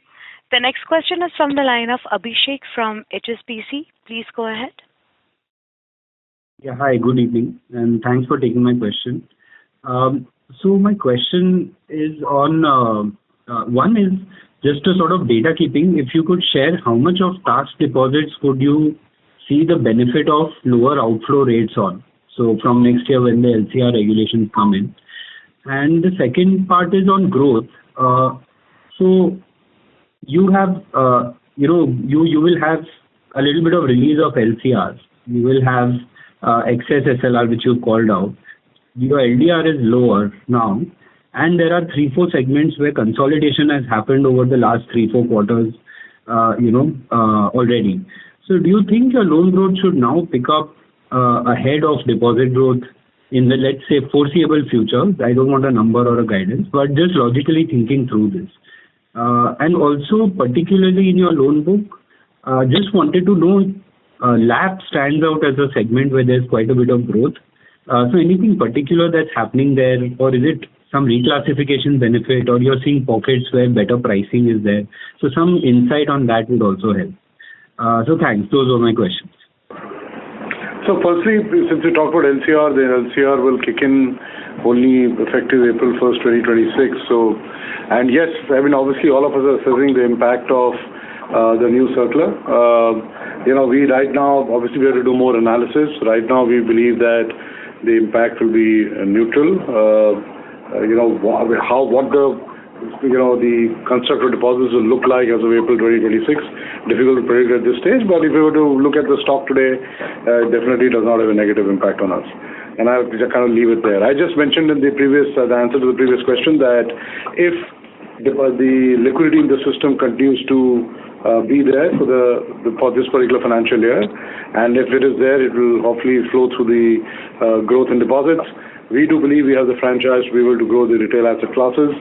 The next question is from the line of Abhishek from HSBC. Please go ahead. Yeah, hi, good evening, and thanks for taking my question. So my question is on, one is just a sort of data keeping. If you could share how much of tax deposits could you see the benefit of lower outflow rates on? So from next year when the LCR regulations come in. And the second part is on growth. So you have, you will have a little bit of release of LCRs. You will have excess SLR, which you called out. Your LDR is lower now, and there are 3-4 segments where consolidation has happened over the last 3-4 quarters, already. So do you think your loan growth should now pick up ahead of deposit growth in the, let's say, foreseeable future? I don't want a number or a guidance, but just logically thinking through this. And also, particularly in your loan book, just wanted to know, LAP stands out as a segment where there's quite a bit of growth. So anything particular that's happening there, or is it some reclassification benefit, or you're seeing pockets where better pricing is there. So some insight on that would also help. So thanks. Those were my questions. So firstly, since we talked about LCR, the LCR will kick in only effective April 1st, 2026. So, and yes, I mean, obviously all of us are assessing the impact of the new circular. We right now, obviously we have to do more analysis. Right now we believe that the impact will be neutral. The construct of deposits will look like as of April 2026. Difficult to predict at this stage, but if we were to look at the stock today, definitely does not have a negative impact on us. And I'll just kind of leave it there. I just mentioned in the answer to the previous question that if the liquidity in the system continues to be there for this particular financial year, and if it is there, it will hopefully flow through the growth in deposits. We do believe we have the franchise to be able to grow the retail asset classes.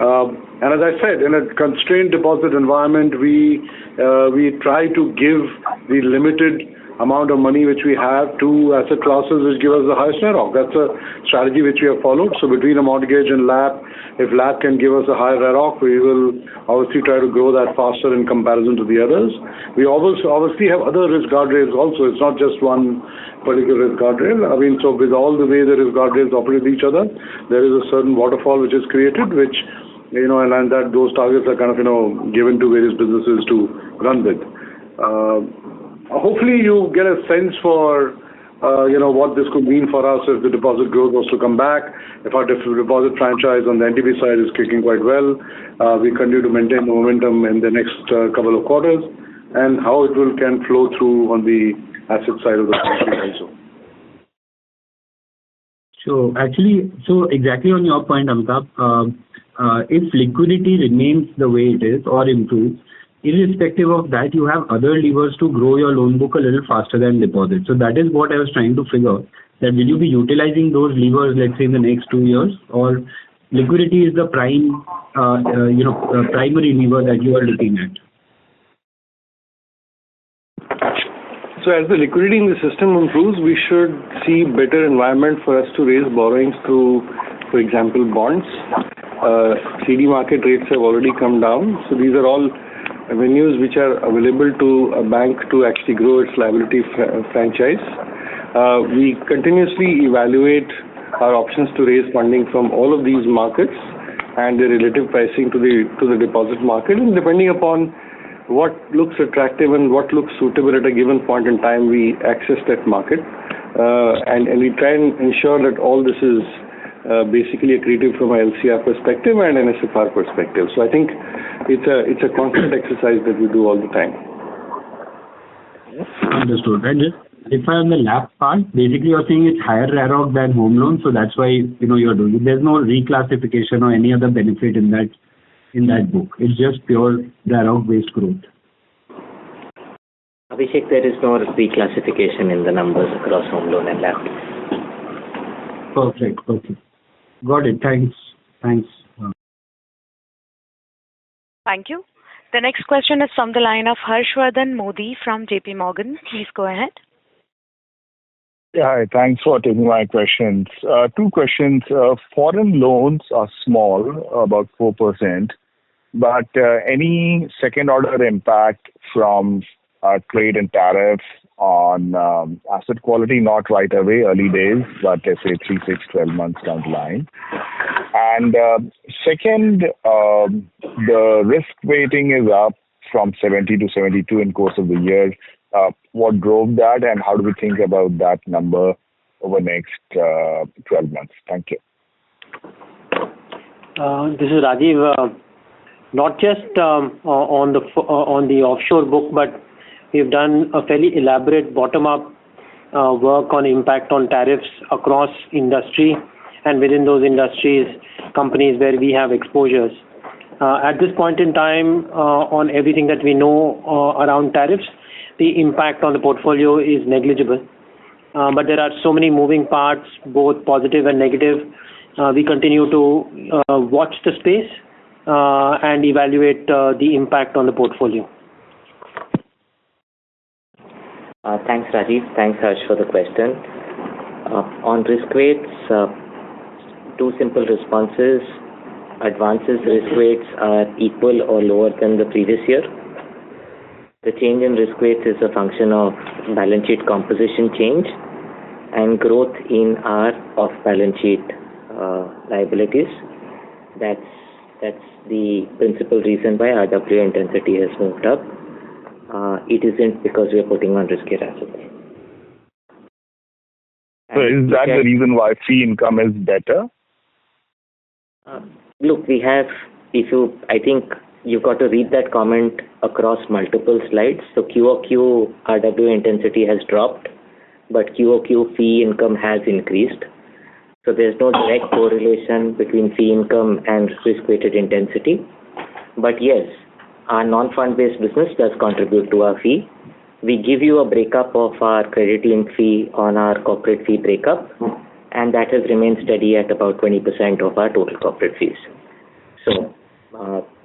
And as I said, in a constrained deposit environment, we try to give the limited amount of money which we have to asset classes which give us the highest ROC. That's a strategy which we have followed. So between a mortgage and LAP, if LAP can give us a higher ROC, we will obviously try to grow that faster in comparison to the others. We obviously have other risk guardrails also. It's not just one particular risk guardrail. I mean, so with all the way the risk guardrails operate with each other, there is a certain waterfall which is created, which, and that those targets are kind of, given to various businesses to run with. Hopefully you get a sense for, what this could mean for us if the deposit growth was to come back, if our deposit franchise on the NTB side is kicking quite well, we continue to maintain the momentum in the next couple of quarters, and how it can flow through on the asset side of the country also. So actually, exactly on your point, Amitabh, if liquidity remains the way it is or improves, irrespective of that, you have other levers to grow your loan book a little faster than deposits. So that is what I was trying to figure, that will you be utilizing those levers, let's say, in the next 2 years, or liquidity is the primary lever that you are looking at? So as the liquidity in the system improves, we should see better environment for us to raise borrowings through, for example, bonds. CD market rates have already come down. So these are all avenues which are available to a bank to actually grow its liability franchise. We continuously evaluate our options to raise funding from all of these markets and the relative pricing to the deposit market, and depending upon what looks attractive and what looks suitable at a given point in time, we access that market, and we try and ensure that all this is basically accretive from an LCR perspective and an SFR perspective. So I think it's a constant exercise that we do all the time. Understood. And just if I on the LAP part, basically you're saying it's higher ROC than home loan, so that's why you're doing it. There's no reclassification or any other benefit in that book. It's just pure ROC based growth. Abhishek, there is no reclassification in the numbers across home loan and LAP. Perfect. Okay. Got it. Thanks. Thank you. The next question is from the line of Harshvardhan Modi from JP Morgan. Please go ahead. Yeah, hi. Thanks for taking my questions. Two questions. Foreign loans are small, about 4%, but any second-order impact from trade and tariffs on asset quality, not right away, early days, but let's say 3, 6, 12 months down the line. And second, the risk weighting is up from 70 to 72 in course of the year. What drove that, and how do we think about that number over the next 12 months? Thank you. This is Rajiv. Not just on the offshore book, but we've done a fairly elaborate bottom-up work on impact on tariffs across industry, and within those industries, companies where we have exposures. At this point in time, on everything that we know around tariffs, the impact on the portfolio is negligible. But there are so many moving parts, both positive and negative. We continue to watch the space and evaluate the impact on the portfolio. Thanks, Rajiv. Thanks, Harsh, for the question. On risk weights, to two simple responses. Advances risk weights are equal or lower than the previous year. The change in risk weights is a function of balance sheet composition change and growth in our off-balance sheet liabilities. That's the principal reason why RWA intensity has moved up. It isn't because we are putting on riskier assets. So is that the reason why fee income is better? Look, I think you've got to read that comment across multiple slides. So QOQ RWA intensity has dropped, but QOQ fee income has increased. So there's no direct correlation between fee income and risk-weighted intensity. But yes, our non-fund-based business does contribute to our fee. We give you a breakup of our credit-linked fee on our corporate fee breakup, and that has remained steady at about 20% of our total corporate fees. So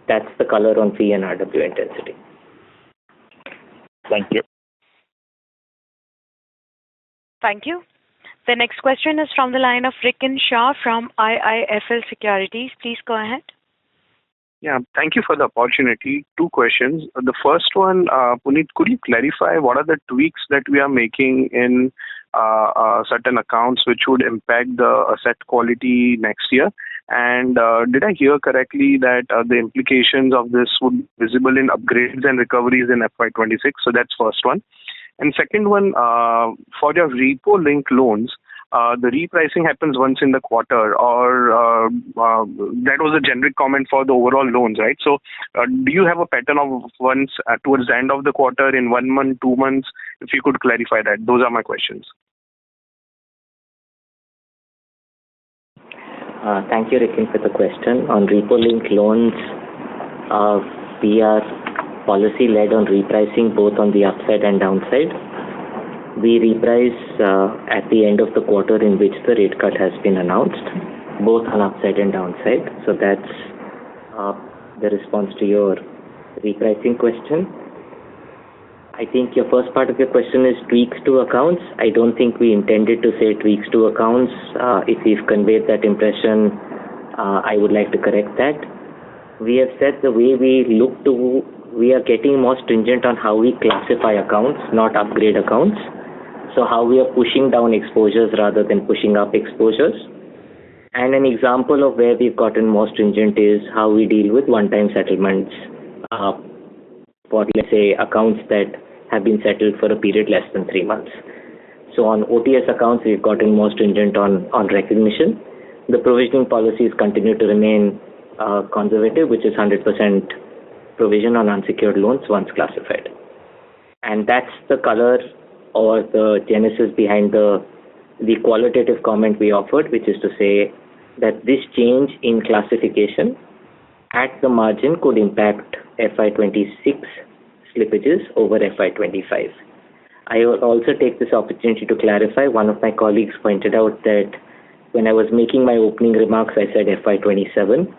that's the color on fee and RWA intensity. Thank you. Thank you. The next question is from the line of Rikin Shah from IIFL Securities. Please go ahead. Yeah, thank you for the opportunity. Two questions. The first one, Puneet, could you clarify what are the tweaks that we are making in certain accounts which would impact the asset quality next year? And did I hear correctly that the implications of this would be visible in upgrades and recoveries in FY26? So that's first one. And second one, for your repo-linked loans, the repricing happens once in the quarter, or that was a generic comment for the overall loans, right? So do you have a pattern of once towards the end of the quarter, in 1 month, 2 months? If you could clarify that. Those are my questions. Thank you, Rikin, for the question. On repo-linked loans, we are policy-led on repricing both on the upside and downside. We reprice at the end of the quarter in which the rate cut has been announced, both on upside and downside. So that's the response to your repricing question. I think your first part of your question is tweaks to accounts. I don't think we intended to say tweaks to accounts. If we've conveyed that impression, I would like to correct that. We have said the way we are getting more stringent on how we classify accounts, not upgrade accounts. So how we are pushing down exposures rather than pushing up exposures. And an example of where we've gotten more stringent is how we deal with one-time settlements for, let's say, accounts that have been settled for a period less than 3 months. So on OTS accounts, we've gotten more stringent on recognition. The provisioning policies continue to remain conservative, which is 100% provision on unsecured loans once classified. And that's the color or the genesis behind the qualitative comment we offered, which is to say that this change in classification at the margin could impact FY26 slippages over FY25. I will also take this opportunity to clarify. One of my colleagues pointed out that when I was making my opening remarks, I said FY27.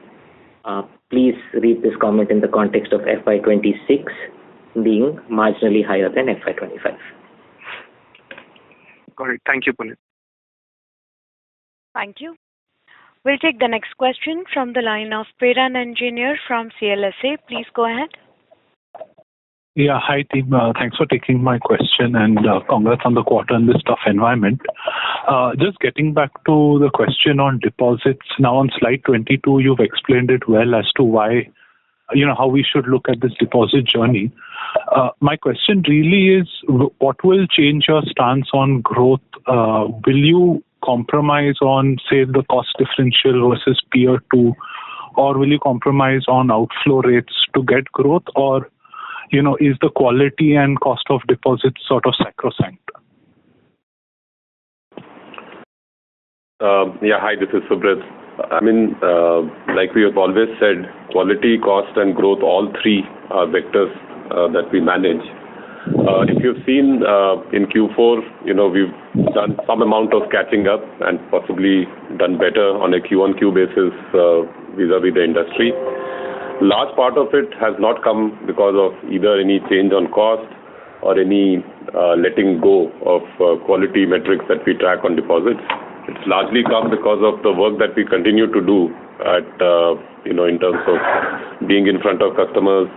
Please read this comment in the context of FY26 being marginally higher than FY25. Got it. Thank you, Puneet. Thank you. We'll take the next question from the line of Piran Engineer from CLSA. Please go ahead. Yeah, hi team. Thanks for taking my question and congrats on the quarter in this tough environment. Just getting back to the question on deposits. Now on slide 22, you've explained it well as to why, how we should look at this deposit journey. My question really is, what will change your stance on growth? Will you compromise on, say, the cost differential versus peer 2, or will you compromise on outflow rates to get growth, or is the quality and cost of deposits sort of sacrosanct? Yeah, hi, this is Subrat. I mean, like we have always said, quality, cost, and growth, all three are vectors that we manage. If you've seen in Q4, we've done some amount of catching up and possibly done better on a Q-on-Q basis vis-a-vis the industry. Large part of it has not come because of either any change on cost or any letting go of quality metrics that we track on deposits. It's largely come because of the work that we continue to do at, in terms of being in front of customers,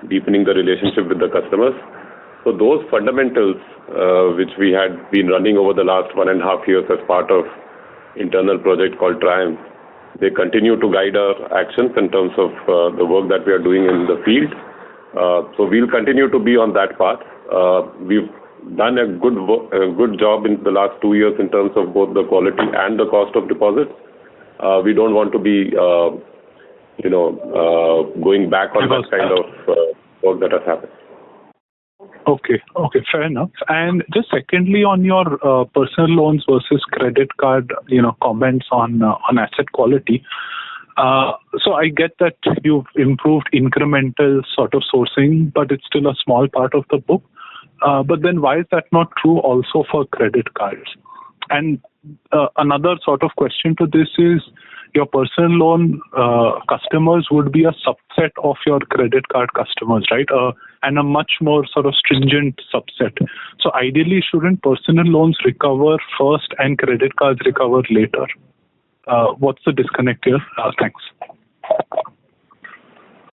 deepening the relationship with the customers. So those fundamentals, which we had been running over the last 1.5 years as part of internal project called Triumph, they continue to guide our actions in terms of the work that we are doing in the field. So we'll continue to be on that path. We've done a good job in the last 2 years in terms of both the quality and the cost of deposits. We don't want to be, going back on that kind of work that has happened. Okay, fair enough. And just secondly, on your personal loans versus credit card, comments on asset quality. So I get that you've improved incremental sort of sourcing, but it's still a small part of the book. But then why is that not true also for credit cards? And another sort of question to this is, your personal loan customers would be a subset of your credit card customers, right? And a much more sort of stringent subset. So ideally, shouldn't personal loans recover first and credit cards recover later? What's the disconnect here? Thanks.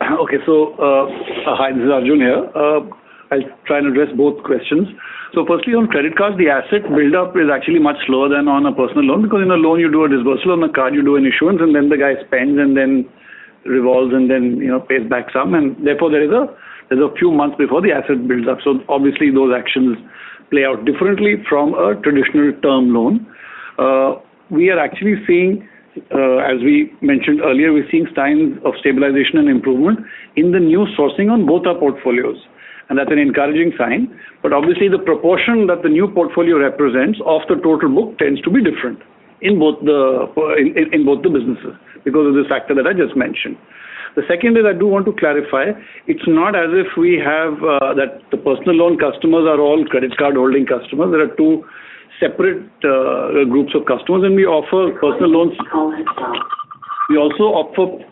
Okay, so hi, this is Arjun here. I'll try and address both questions. So firstly, on credit cards, the asset build-up is actually much slower than on a personal loan, because in a loan you do a disbursal, on a card you do an issuance, and then the guy spends and then revolves and then pays back some, and therefore there's a few months before the asset builds up. So obviously those actions play out differently from a traditional term loan. We are actually seeing, as we mentioned earlier, we're seeing signs of stabilization and improvement in the new sourcing on both our portfolios. And that's an encouraging sign. But obviously the proportion that the new portfolio represents of the total book tends to be different in both the businesses because of this factor that I just mentioned. The second is, I do want to clarify, it's not as if we have that the personal loan customers are all credit card holding customers. There are two separate groups of customers, and we offer personal loans. We also offer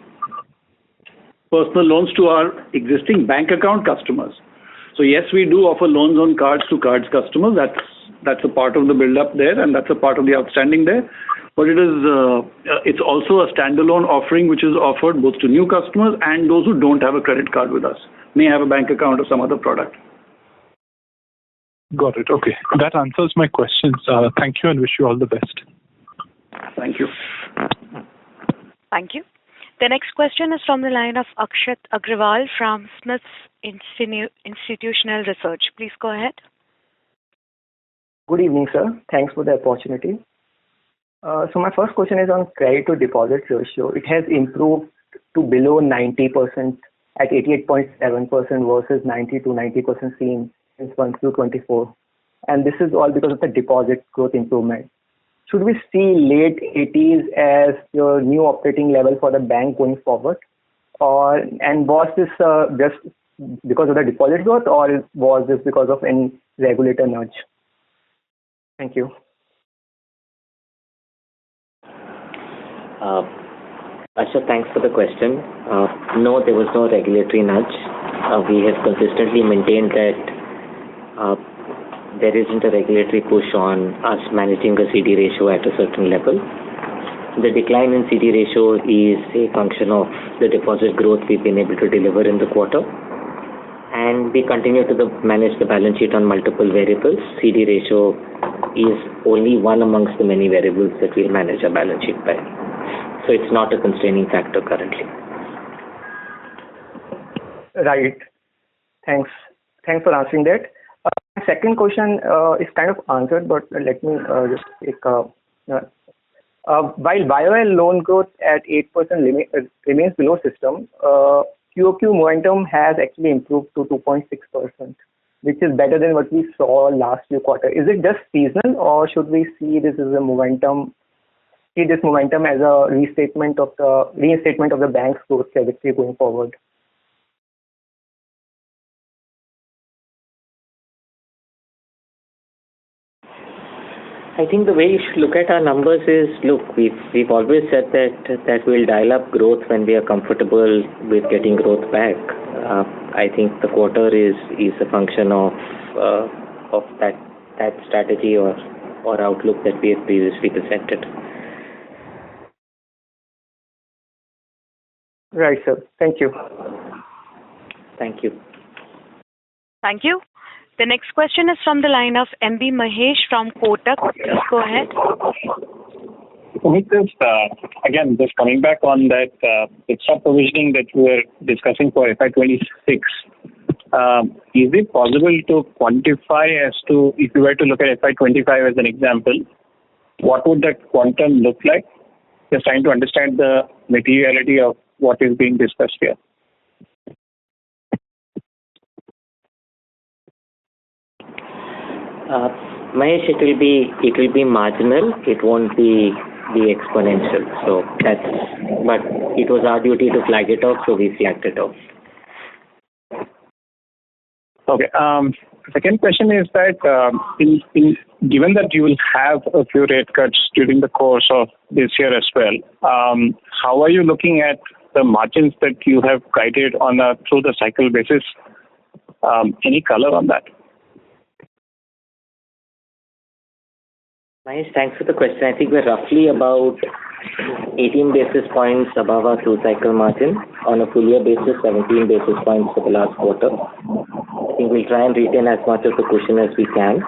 personal loans to our existing bank account customers. So yes, we do offer loans on cards to cards customers. That's a part of the build-up there, and that's a part of the outstanding there. But it's also a standalone offering which is offered both to new customers and those who don't have a credit card with us, may have a bank account or some other product. Got it. Okay. That answers my questions. Thank you and wish you all the best. Thank you. Thank you. The next question is from the line of Akshat Agrawal from Smith's Institutional Research. Please go ahead. Good evening, sir. Thanks for the opportunity. So my first question is on credit to deposit ratio. It has improved to below 90% at 88.7% versus 90 to 90% seen since 1Q24. And this is all because of the deposit growth improvement. Should we see late 80s as your new operating level for the bank going forward? And was this just because of the deposit growth, or was this because of any regulator nudge? Thank you. Asha, thanks for the question. No, there was no regulatory nudge. We have consistently maintained that there isn't a regulatory push on us managing the CD ratio at a certain level. The decline in CD ratio is a function of the deposit growth we've been able to deliver in the quarter. And we continue to manage the balance sheet on multiple variables. CD ratio is only one amongst the many variables that we'll manage our balance sheet by. So it's not a constraining factor currently. Right. Thanks for answering that. My second question is kind of answered, but let me just take while YOL loan growth at 8% remains below system, QOQ momentum has actually improved to 2.6%, which is better than what we saw last few quarters. Is it just seasonal, or should we see this as a momentum? See this momentum as a reinstatement of the bank's growth trajectory going forward? I think the way you should look at our numbers is, look, we've always said that we'll dial up growth when we are comfortable with getting growth back. I think the quarter is a function of that strategy or or outlook that we have previously presented. Right, sir. Thank you. Thank you. Thank you. The next question is from the line of MB Mahesh from Kotak. Please go ahead. With this, again, just coming back on that extra provisioning that we were discussing for FY26, is it possible to quantify as to, if you were to look at FY25 as an example, what would that quantum look like? Just trying to understand the materiality of what is being discussed here. Mahesh, it will be marginal. It won't be exponential. So but it was our duty to flag it off, so we flagged it off. Okay. Second question is that given that you will have a few rate cuts during the course of this year as well, how are you looking at the margins that you have guided on a through the cycle basis? Any color on that? Mahesh, thanks for the question. I think we're roughly about 18 basis points above our through-cycle margin. On a full-year basis, 17 basis points for the last quarter. I think we'll try and retain as much of the cushion as we can.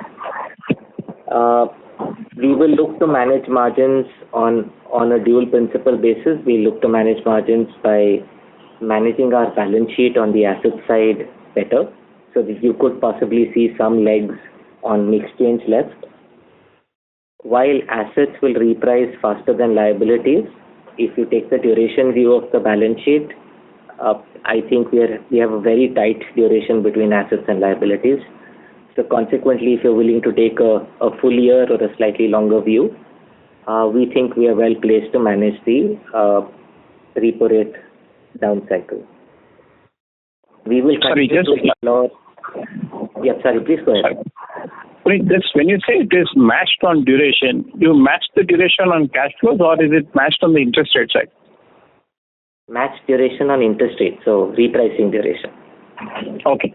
We will look to manage margins on a dual principle basis. We look to manage margins by managing our balance sheet on the asset side better, so that you could possibly see some legs on mixed change left. While assets will reprice faster than liabilities, if you take the duration view of the balance sheet, I think we have a very tight duration between assets and liabilities. So consequently, if you're willing to take a full year or a slightly longer view, we think we are well placed to manage the repo rate down cycle. We will continue to explore. Yeah, sorry, please go ahead. When you say it is matched on duration, you match the duration on cash flows, or is it matched on the interest rate side? Matched duration on interest rate, so repricing duration. Okay.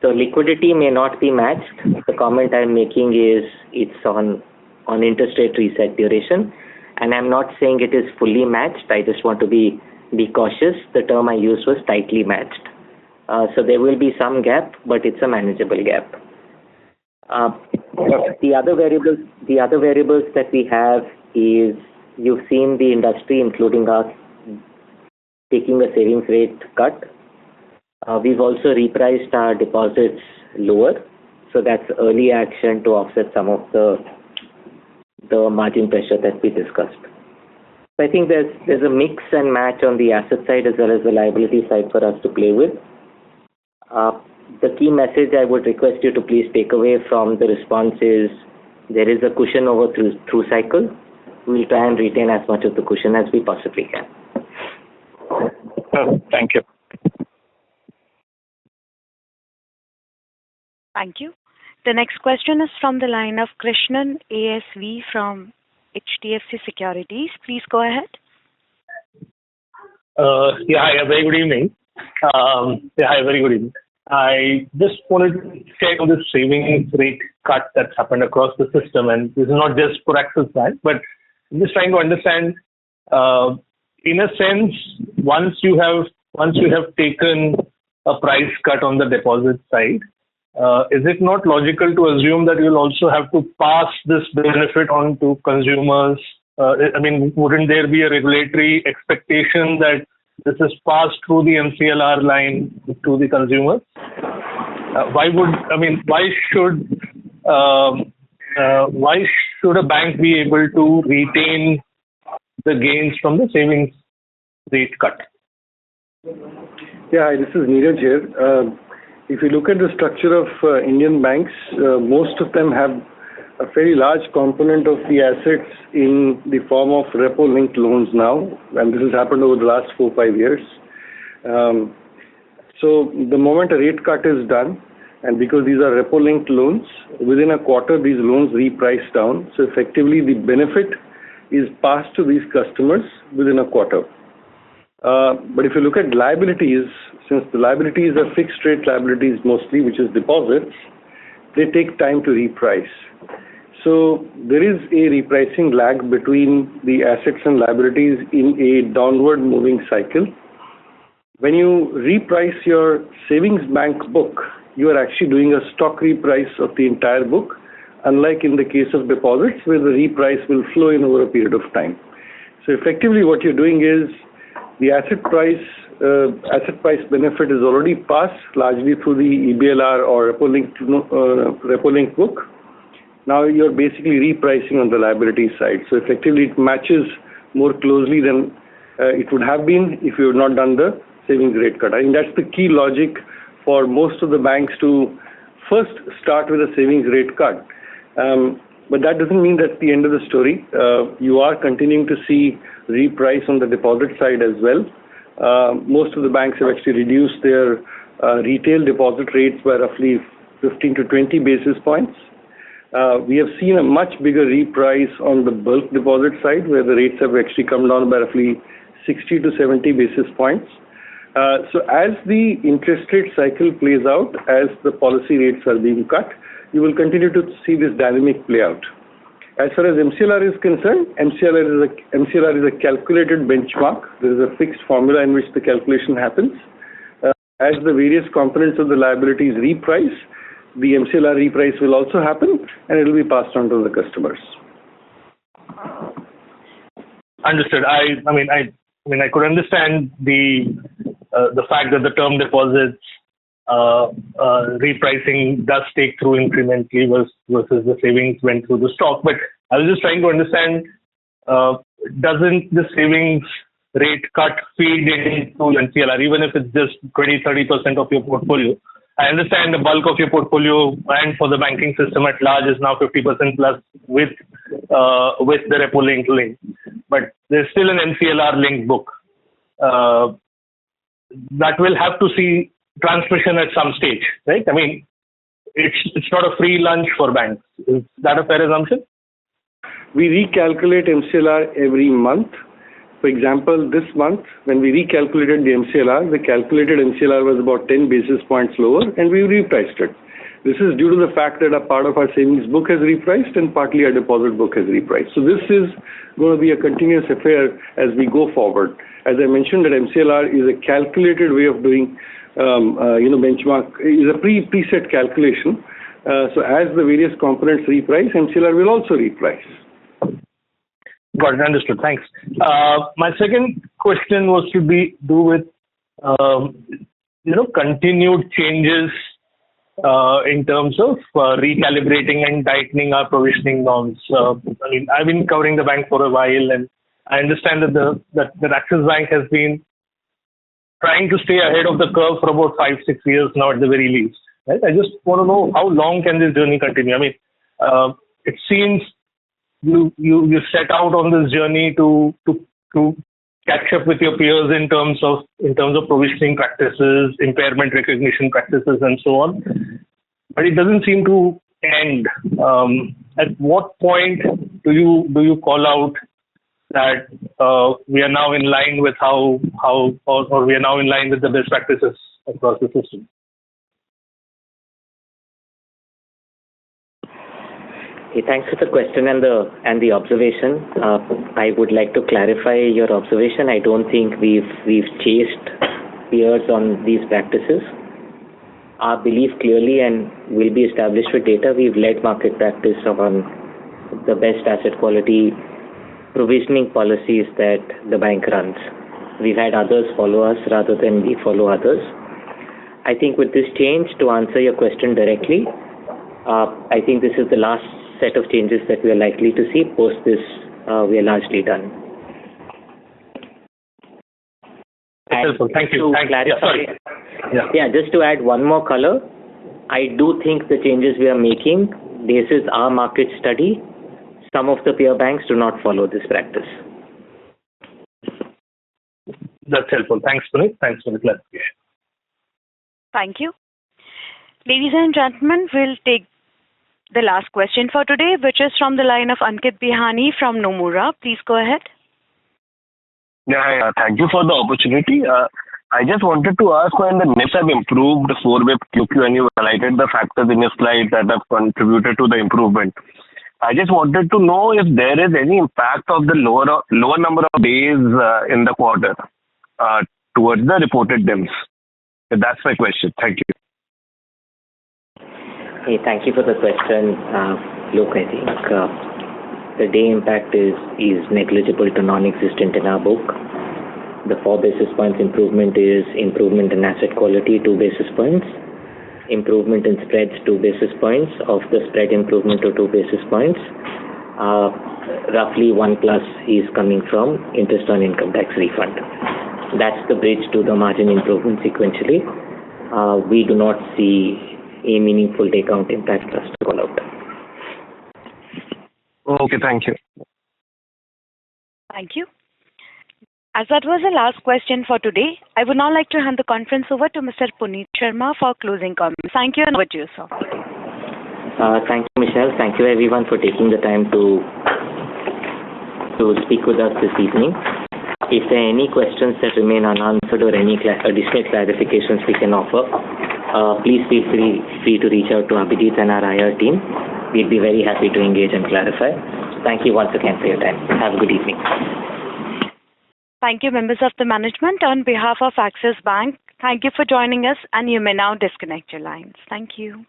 So liquidity may not be matched. The comment I'm making is it's on interest rate reset duration, and I'm not saying it is fully matched. I just want to be cautious. The term I used was tightly matched. So there will be some gap, but it's a manageable gap. The other variables that we have is, you've seen the industry, including us, taking a savings rate cut. We've also repriced our deposits lower, so that's early action to offset some of the margin pressure that we discussed. So I think there's a mix and match on the asset side as well as the liability side for us to play with. The key message I would request you to please take away from the response is, there is a cushion over through cycle. We'll try and retain as much of the cushion as we possibly can. Thank you. Thank you. The next question is from the line of Krishnan ASV from HDFC Securities. Please go ahead. Hi, very good evening. Very good evening. I just wanted to check on the savings rate cut that's happened across the system, and this is not just for Axis Bank, but I'm just trying to understand, in a sense, once you have taken a price cut on the deposit side, is it not logical to assume that you'll also have to pass this benefit on to consumers? Wouldn't there be a regulatory expectation that this is passed through the MCLR line to the consumers? Why should a bank be able to retain the gains from the savings rate cut? Yeah, this is Neeraj here. If you look at the structure of Indian banks, most of them have a very large component of the assets in the form of repo-linked loans now, and this has happened over the last 4-5 years. So the moment a rate cut is done, and because these are repo-linked loans, within a quarter these loans reprice down. So effectively the benefit is passed to these customers within a quarter. But if you look at liabilities, since the liabilities are fixed rate liabilities mostly, which is deposits, they take time to reprice. So there is a repricing lag between the assets and liabilities in a downward moving cycle. When you reprice your savings bank book, you are actually doing a stock reprice of the entire book, unlike in the case of deposits where the reprice will flow in over a period of time. So effectively what you're doing is the asset price benefit is already passed largely through the EBLR or repo link book. Now you're basically repricing on the liability side. So effectively it matches more closely than it would have been if you had not done the savings rate cut. I think that's the key logic for most of the banks to first start with a savings rate cut. But that doesn't mean that's the end of the story. You are continuing to see reprice on the deposit side as well. Most of the banks have actually reduced their retail deposit rates by roughly 15 to 20 basis points. We have seen a much bigger reprice on the bulk deposit side where the rates have actually come down by roughly 60 to 70 basis points. So as the interest rate cycle plays out, as the policy rates are being cut, you will continue to see this dynamic play out. As far as MCLR is concerned, MCLR is a calculated benchmark. There is a fixed formula in which the calculation happens. As the various components of the liabilities reprice, the MCLR reprice will also happen and it will be passed on to the customers. Understood. I could understand the fact that the term deposits repricing does take through incrementally versus the savings went through the stock. But I was just trying to understand, doesn't the savings rate cut feed into MCLR, even if it's just 20-30% of your portfolio? I understand the bulk of your portfolio and for the banking system at large is now 50% plus with the repo link. But there's still an MCLR linked book. That will have to see transmission at some stage, right? I mean, it's not a free lunch for banks. Is that a fair assumption? We recalculate MCLR every month. For example, this month, when we recalculated the MCLR, the calculated MCLR was about 10 basis points lower and we repriced it. This is due to the fact that a part of our savings book has repriced and partly our deposit book has repriced. So this is going to be a continuous affair as we go forward. As I mentioned, that MCLR is a calculated way of doing benchmark, is a preset calculation. So as the various components reprice, MCLR will also reprice. Got it. Understood. Thanks. My second question was to do with continued changes in terms of recalibrating and tightening our provisioning norms. I've been covering the bank for a while, and I understand that Axis Bank has been trying to stay ahead of the curve for about 5-6 years now at the very least. Right? I just want to know how long can this journey continue? It seems you set out on this journey to catch up with your peers in terms of provisioning practices, impairment recognition practices, and so on. But it doesn't seem to end. At what point do you call out that we are now in line with or we are now in line with the best practices across the system? Okay, thanks for the question and the observation. I would like to clarify your observation. I don't think we've chased peers on these practices. Our belief clearly and will be established with data. We've led market practice on the best asset quality provisioning policies that the bank runs. We've had others follow us rather than we follow others. I think with this change, to answer your question directly, I think this is the last set of changes that we are likely to see. Post this, we are largely done. Thank you. Just to add one more color, I do think the changes we are making, this is our market study. Some of the peer banks do not follow this practice. That's helpful. Thanks, Puneet. Thanks for the clarification. Thank you. Ladies and gentlemen, we'll take the last question for today, which is from the line of Ankit Bihani from Nomura. Please go ahead. Yeah, thank you for the opportunity. I just wanted to ask, when the NIMs have improved 4 basis QQ, and you highlighted the factors in your slide that have contributed to the improvement. I just wanted to know if there is any impact of the lower number of days in the quarter towards the reported NIMs. That's my question. Thank you. Hey, thank you for the question. Look, I think the day impact is negligible to non-existent in our book. The 4 basis points improvement is improvement in asset quality, 2 basis points. Improvement in spreads, 2 basis points. Of the spread improvement to 2 basis points, roughly 1 plus is coming from interest on income tax refund. That's the bridge to the margin improvement sequentially. We do not see a meaningful day count impact for us to call out. Okay, thank you. Thank you. As that was the last question for today, I would now like to hand the conference over to Mr. Puneet Sharma for closing comments. Thank you, and over to you, sir. Thank you, Michelle. Thank you, everyone, for taking the time to speak with us this evening. If there are any questions that remain unanswered or any additional clarifications we can offer, please feel free to reach out to Abhijit and our IR team. We'd be very happy to engage and clarify. Thank you once again for your time. Have a good evening. Thank you, members of the management. On behalf of Axis Bank, thank you for joining us, and you may now disconnect your lines. Thank you.